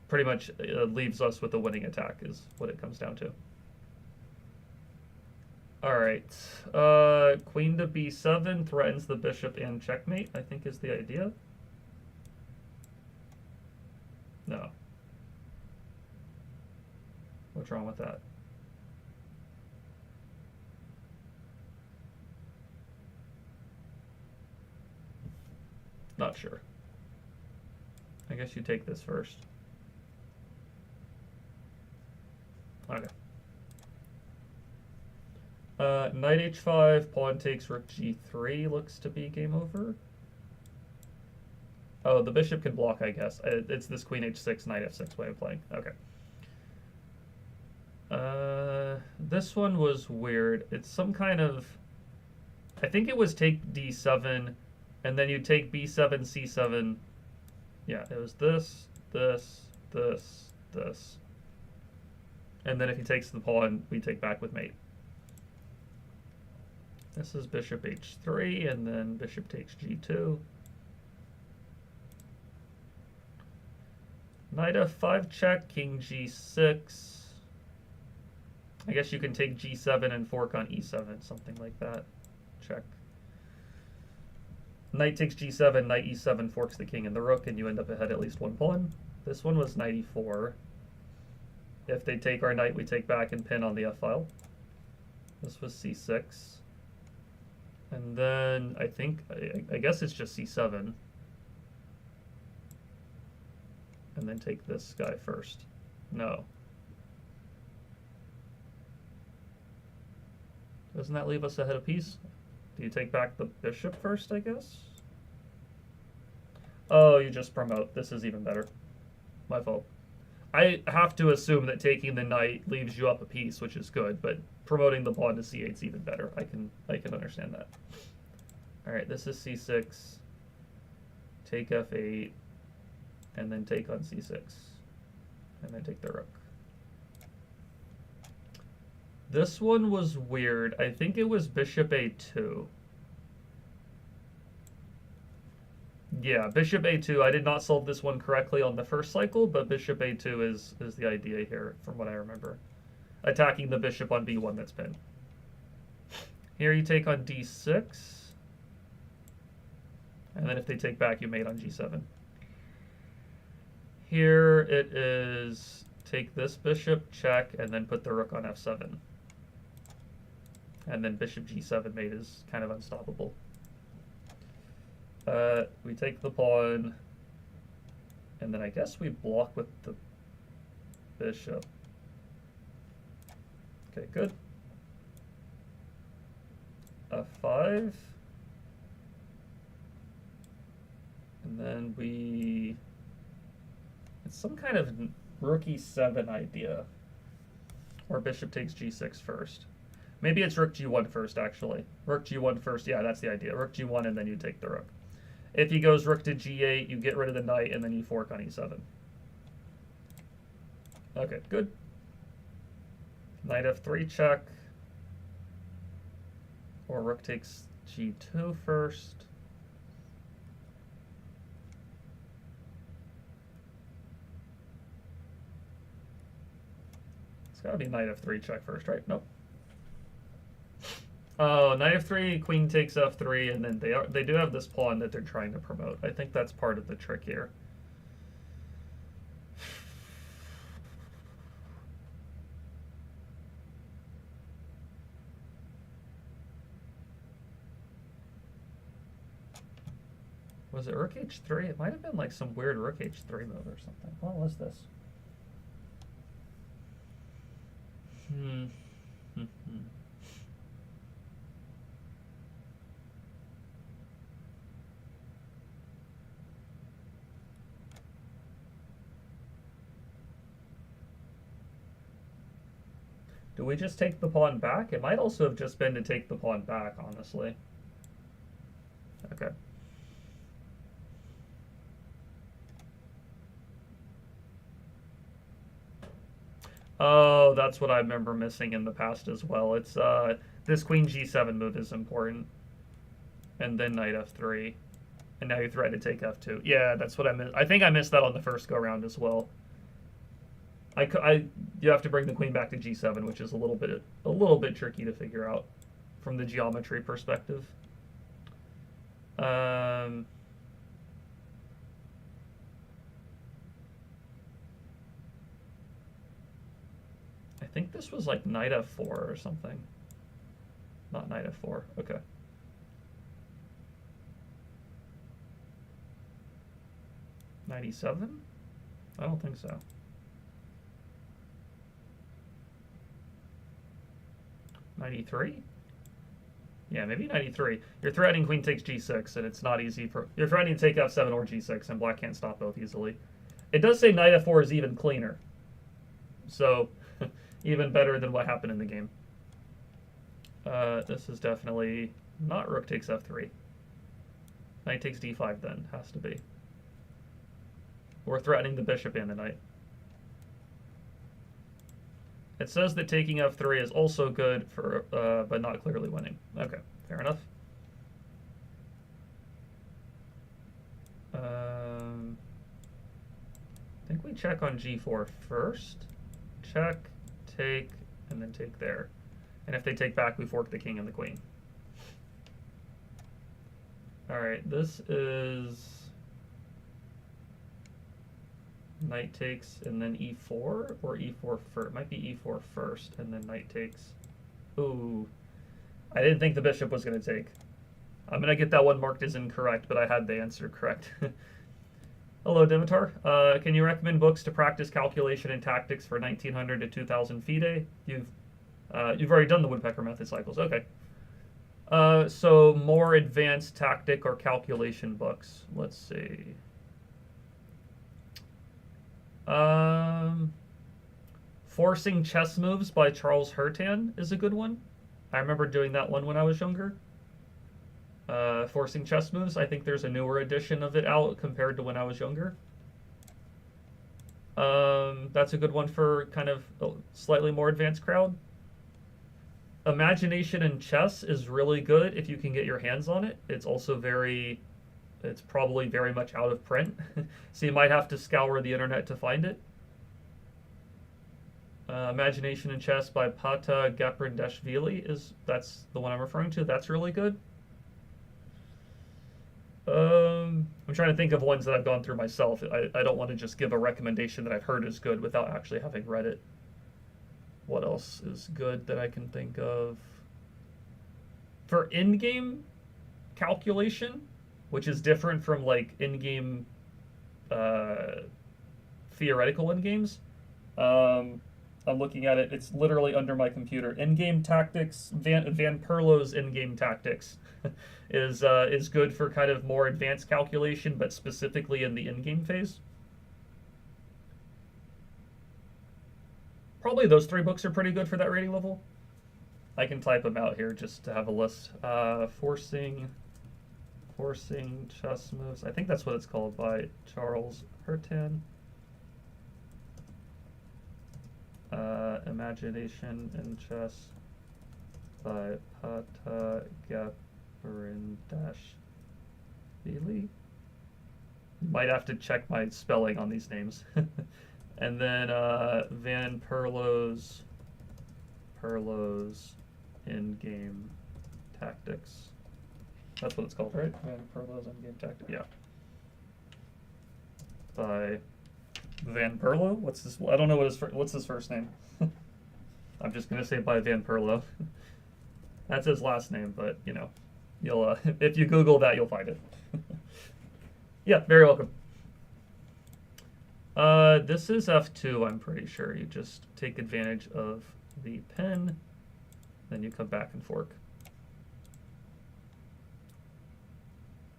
pretty much leaves us with a winning attack is what it comes down to. All right. Queen to b7 threatens the bishop and checkmate, I think is the idea. No. What's wrong with that? Not sure. I guess you take this first. Okay. Knight h5, pawn takes rook g3, looks to be game over. Oh, the bishop can block, I guess. It's this queen h6, knight f6 way of playing. Okay. This one was weird. It's some kind of... I think it was take d7, and then you take b7, c7. Yeah, it was this, this, this, this. And then if he takes the pawn, we take back with mate. This is bishop h3, and then bishop takes g2. Knight f5 check, king g6. I guess you can take g7 and fork on e7, something like that. Check. Knight takes g7, knight e7 forks the king and the rook, and you end up ahead at least one pawn. This one was knight e4. If they take our knight, we take back and pin on the f-file. This was c6. And then I think, I guess it's just c7. And then take this guy first. No. Doesn't that leave us ahead a piece? Do you take back the bishop first, I guess? Oh, you just promote. This is even better. My fault. I have to assume that taking the knight leaves you up a piece, which is good, but promoting the pawn to c8 is even better. I can understand that. All right, this is c6. Take f8, and then take on c6, and then take the rook. This one was weird. I think it was bishop a2. Yeah, bishop a2. I did not solve this one correctly on the first cycle, but bishop a2 is the idea here, from what I remember. Attacking the bishop on b1 that's pinned. Here you take on d6. And then if they take back, you mate on g7. Here it is take this bishop, check, and then put the rook on f7. And then bishop g7 mate is kind of unstoppable. We take the pawn, and then I guess we block with the bishop. Okay, good. f5. And then we... It's some kind of rook e7 idea. Or bishop takes g6 first. Maybe it's rook g1 first, actually. Rook g1 first, yeah, that's the idea. Rook g1, and then you take the rook. If he goes rook to g8, you get rid of the knight, and then you fork on e7. Okay, good. Knight f3 check. Or rook takes g2 first. It's got to be knight f3 check first, right? Nope. Oh, knight f3, queen takes f3, and then they do have this pawn that they're trying to promote. I think that's part of the trick here. Was it rook h3? It might have been like some weird rook h3 move or something. What was this? Do we just take the pawn back? It might also have just been to take the pawn back, honestly. Okay. Oh, that's what I remember missing in the past as well. It's this queen g7 move is important. And then knight f3. And now you try to take f2. Yeah, that's what I missed. I think I missed that on the first go-round as well. You have to bring the queen back to g7, which is a little bit tricky to figure out from the geometry perspective. I think this was like knight f4 or something. Not knight f4. Okay. 97? I don't think so. '93? Yeah, maybe 93. You're threatening queen takes g6, and it's not easy for... You're threatening to take f7 or g6, and black can't stop both easily. It does say knight f4 is even cleaner. So, even better than what happened in the game. This is definitely not rook takes f3. Knight takes d5 then, has to be. We're threatening the bishop and the knight. It says that taking f3 is also good for, but not clearly winning. Okay, fair enough. I think we check on g4 first. Check, take, and then take there. And if they take back, we fork the king and the queen. All right, this is knight takes and then e4, or e4 first. It might be e4 first and then knight takes. Ooh, I didn't think the bishop was going to take. I'm going to get that one marked as incorrect, but I had the answer correct. Hello, Dimitar. Can you recommend books to practice calculation and tactics for 1900 to 2000 FIDE? You've already done the Woodpecker method cycles. Okay. So more advanced tactic or calculation books. Let's see. Forcing Chess Moves by Charles Hertan is a good one. I remember doing that one when I was younger. Forcing Chess Moves, I think there's a newer edition of it out compared to when I was younger. That's a good one for kind of a slightly more advanced crowd. Imagination in Chess is really good if you can get your hands on it. It's also it's probably very much out of print, so you might have to scour the internet to find it. Imagination in Chess by Pata Gaprindashvili that's the one I'm referring to. That's really good. I'm trying to think of ones that I've gone through myself. I don't want to just give a recommendation that I've heard is good without actually having read it. What else is good that I can think of? For in-game calculation, which is different from like in-game theoretical in-games. I'm looking at it. It's literally under my computer. In-game tactics. Van Perlo's in-game tactics is good for kind of more advanced calculation, but specifically in the in-game phase. Probably those three books are pretty good for that rating level. I can type them out here just to have a list. Forcing Chess Moves. I think that's what it's called, by Charles Hertan. Imagination in Chess by Pata Gaprindashvili. Might have to check my spelling on these names. And then Van Perlo's in-game tactics. That's what it's called, right? Van Perlo's in-game tactics. Yeah. By Van Perlo? What's this? I don't know what's his first name. I'm just gonna say by Van Perlo. That's his last name, but you know, you'll if you Google that, you'll find it. Yeah, very welcome. This is F2, I'm pretty sure. You just take advantage of the pin, then you come back and fork.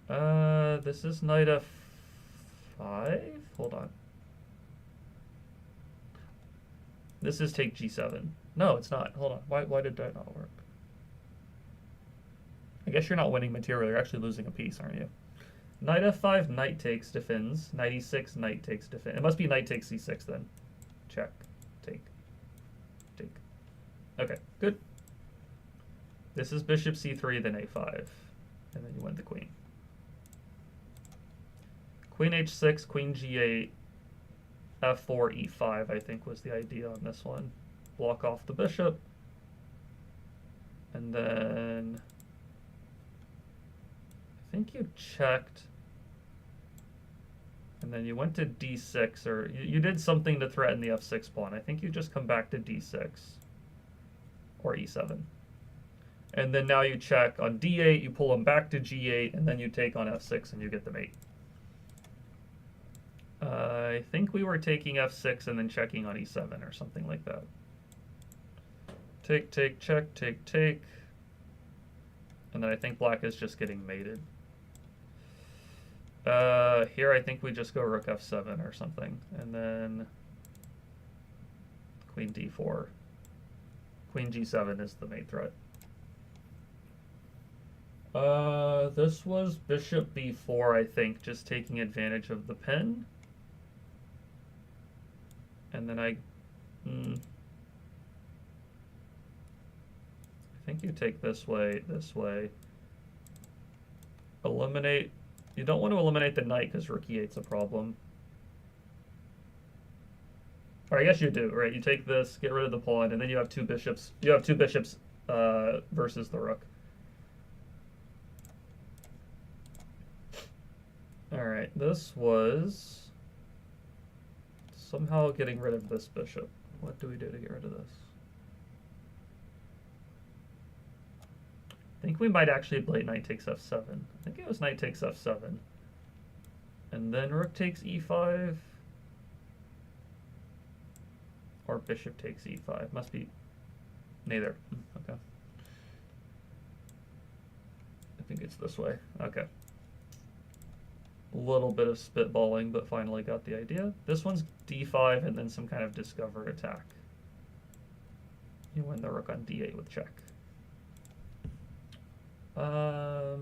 This is knight F5? Hold on. This is take G7. No, it's not. Hold on. Why did that not work? I guess you're not winning material. You're actually losing a piece, aren't you? Knight F5, knight takes, defends. Knight E6, knight takes, defends. It must be knight takes C6 then. Check. Take. Take. Okay, good. This is bishop C3, then A5. And then you win the queen. Queen H6, queen G8, F4, E5, I think was the idea on this one. Block off the bishop. And then I think you checked. And then you went to D6, or you did something to threaten the F6 pawn. I think you just come back to D6 or E7. And then now you check on D8, you pull them back to G8, and then you take on F6 and you get the mate. I think we were taking f6 and then checking on e7 or something like that. Take, take, check, take, take. And then I think black is just getting mated. Here I think we just go rook f7 or something. And then queen d4. Queen g7 is the mate threat. This was bishop b4, I think, just taking advantage of the pin. And then I think you take this way, eliminate. You don't want to eliminate the knight because rook e8's a problem. Or I guess you do, right? You take this, get rid of the pawn, and then you have two bishops. You have two bishops versus the rook. All right, this was somehow getting rid of this bishop. What do we do to get rid of this? I think we might actually play knight takes f7. I think it was knight takes f7. And then rook takes e5. Or bishop takes e5. Must be neither. Okay. I think it's this way. Okay. A little bit of spitballing, but finally got the idea. This one's d5 and then some kind of discover attack. You win the rook on d8 with check. I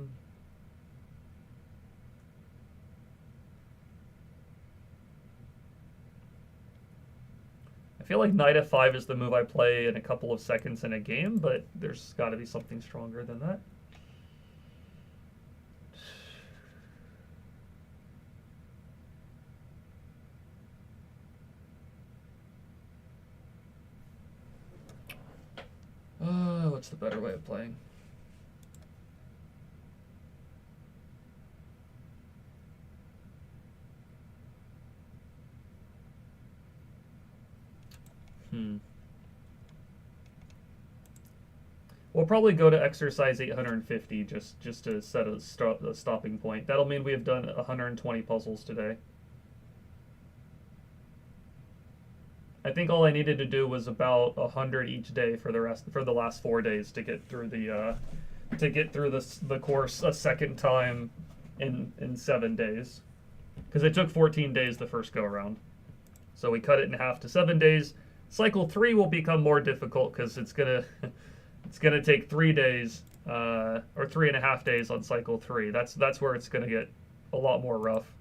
feel like knight f5 is the move I play in a couple of seconds in a game, but there's got to be something stronger than that. What's the better way of playing? We'll probably go to exercise 850 just to set a stopping point. That'll mean we have done 120 puzzles today. I think all I needed to do was about 100 each day for the last 4 days to get through the course a second time in 7 days, because it took 14 days the first go around. So we cut it in half to 7 days. Cycle 3 will become more difficult because it's gonna take 3 days or 3.5 days on cycle 3. That's where it's gonna get a lot more rough.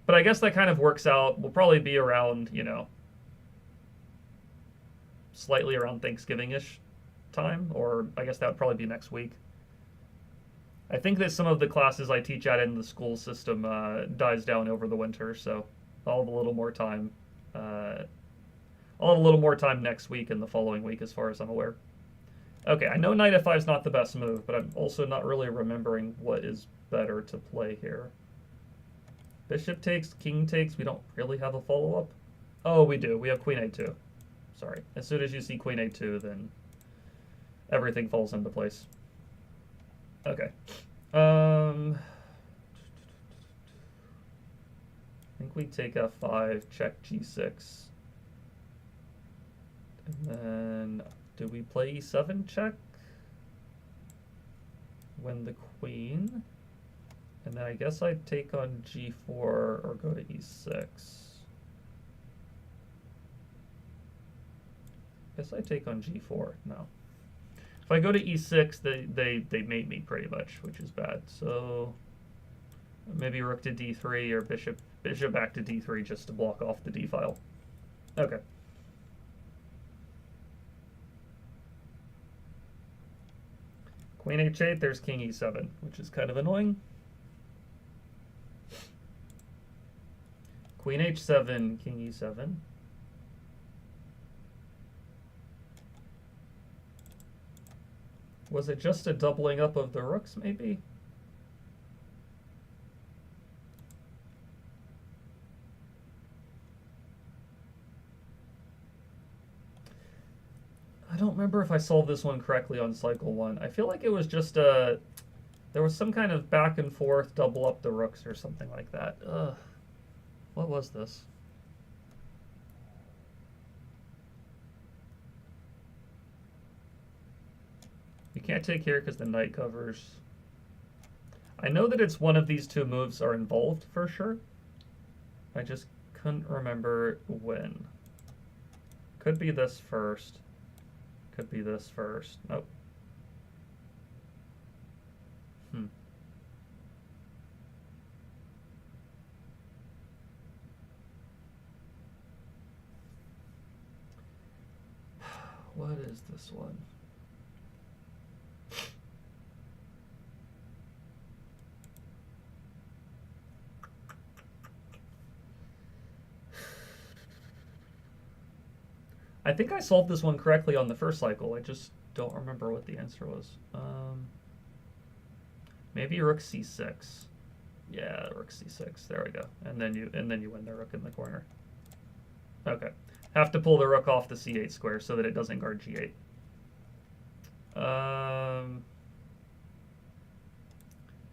But I guess that kind of works out. We'll probably be around, you know, slightly around Thanksgiving-ish time, or I guess that would probably be next week. I think that some of the classes I teach at in the school system dies down over the winter, so I'll have a little more time. I'll have a little more time next week and the following week, as far as I'm aware. Okay, I know knight f5 is not the best move, but I'm also not really remembering what is better to play here. Bishop takes, king takes. We don't really have a follow-up. Oh, we do. We have queen a2. Sorry. As soon as you see queen a2, then everything falls into place. Okay. I think we take f5, check g6. And then, do we play e7 check? Win the queen. And then I guess I'd take on g4 or go to e6. Guess I take on g4. No. If I go to e6, they mate me pretty much, which is bad. So maybe rook to d3 or bishop back to d3 just to block off the d file. Okay. Queen h8, there's king e7, which is kind of annoying. Queen h7, king e7. Was it just a doubling up of the rooks, maybe? I don't remember if I solved this one correctly on cycle 1. I feel like it was just there was some kind of back and forth, double up the rooks or something like that. Ugh. What was this? You can't take here because the knight covers. I know that it's one of these two moves are involved for sure. I just couldn't remember when. Could be this first. Could be this first. Nope. What is this one? I think I solved this one correctly on the first cycle. I just don't remember what the answer was. Maybe rook c6. Yeah, rook c6. There we go. And then you win the rook in the corner. Okay. Have to pull the rook off the c8 square so that it doesn't guard g8.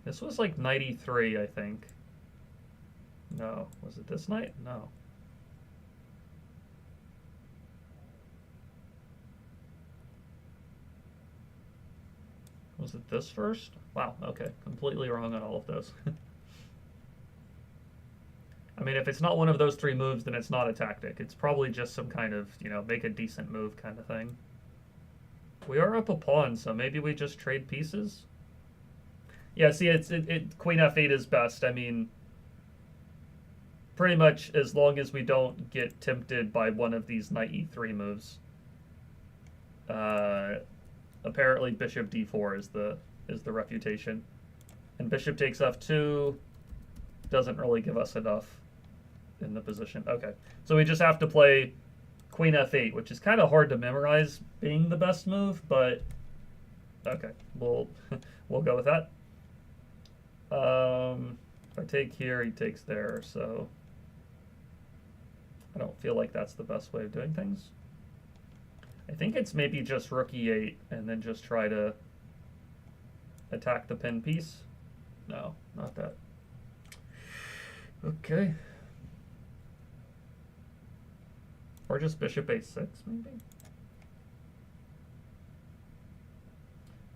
This was like knight e3, I think. No. Was it this knight? No. Was it this first? Wow, okay. Completely wrong on all of those. I mean, if it's not one of those three moves, then it's not a tactic. It's probably just some kind of, make a decent move kind of thing. We are up a pawn, so maybe we just trade pieces? Yeah, see, Queen f8 is best. I mean, pretty much as long as we don't get tempted by one of these knight e3 moves. Apparently bishop d4 is the refutation. And bishop takes f2 doesn't really give us enough in the position. Okay, so we just have to play queen f8, which is kind of hard to memorize being the best move, but okay, we'll go with that. If I take here, he takes there, so I don't feel like that's the best way of doing things. I think it's maybe just rook e8 and then just try to attack the pin piece. No, not that. Okay. Or just bishop a6, maybe?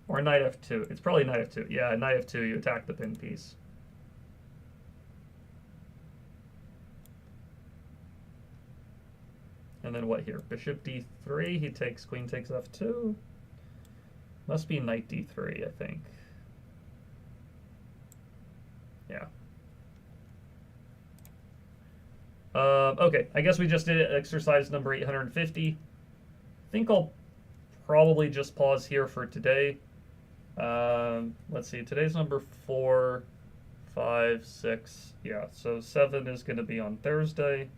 Or knight f2. It's probably knight f2. Yeah, knight f2, you attack the pin piece. And then what here? Bishop d3, he takes, queen takes f2. Must be knight d3, I think. Yeah. Okay, I guess we just did exercise number 850. I think I'll probably just pause here for today. Let's see, today's number 4, 5, 6. Yeah, so 7 is going to be on Thursday.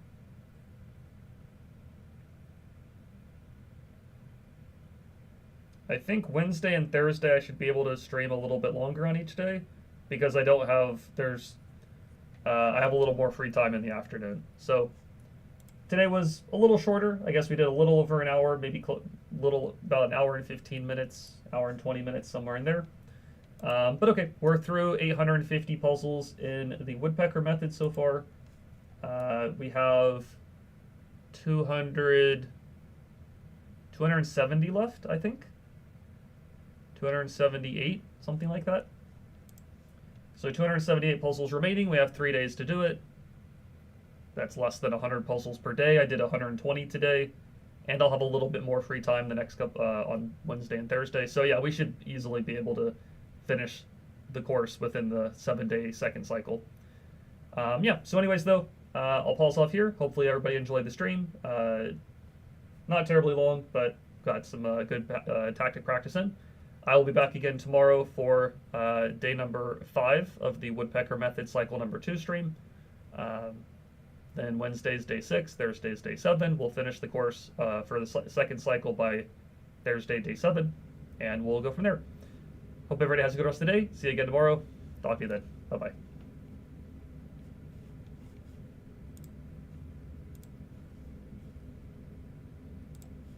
I think Wednesday and Thursday I should be able to stream a little bit longer on each day because I don't have, I have a little more free time in the afternoon. So today was a little shorter. I guess we did a little over an hour, maybe about an hour and 15 minutes, hour and 20 minutes, somewhere in there. But okay, we're through 850 puzzles in the Woodpecker method so far. We have 270 left, I think. 278, something like that. So 278 puzzles remaining. We have 3 days to do it. That's less than 100 puzzles per day. I did 120 today, and I'll have a little bit more free time the next couple on Wednesday and Thursday. So yeah, we should easily be able to finish the course within the 7-day second cycle. Yeah. So anyways, though, I'll pause off here. Hopefully everybody enjoyed the stream. Not terribly long, but got some good tactic practice in. I will be back again tomorrow for day number 5 of the Woodpecker Method cycle number 2 stream. Then Wednesday's day 6, Thursday's day 7. We'll finish the course for the second cycle by Thursday, day 7, and we'll go from there. Hope everybody has a good rest of the day. See you again tomorrow. Talk to you then. Bye-bye.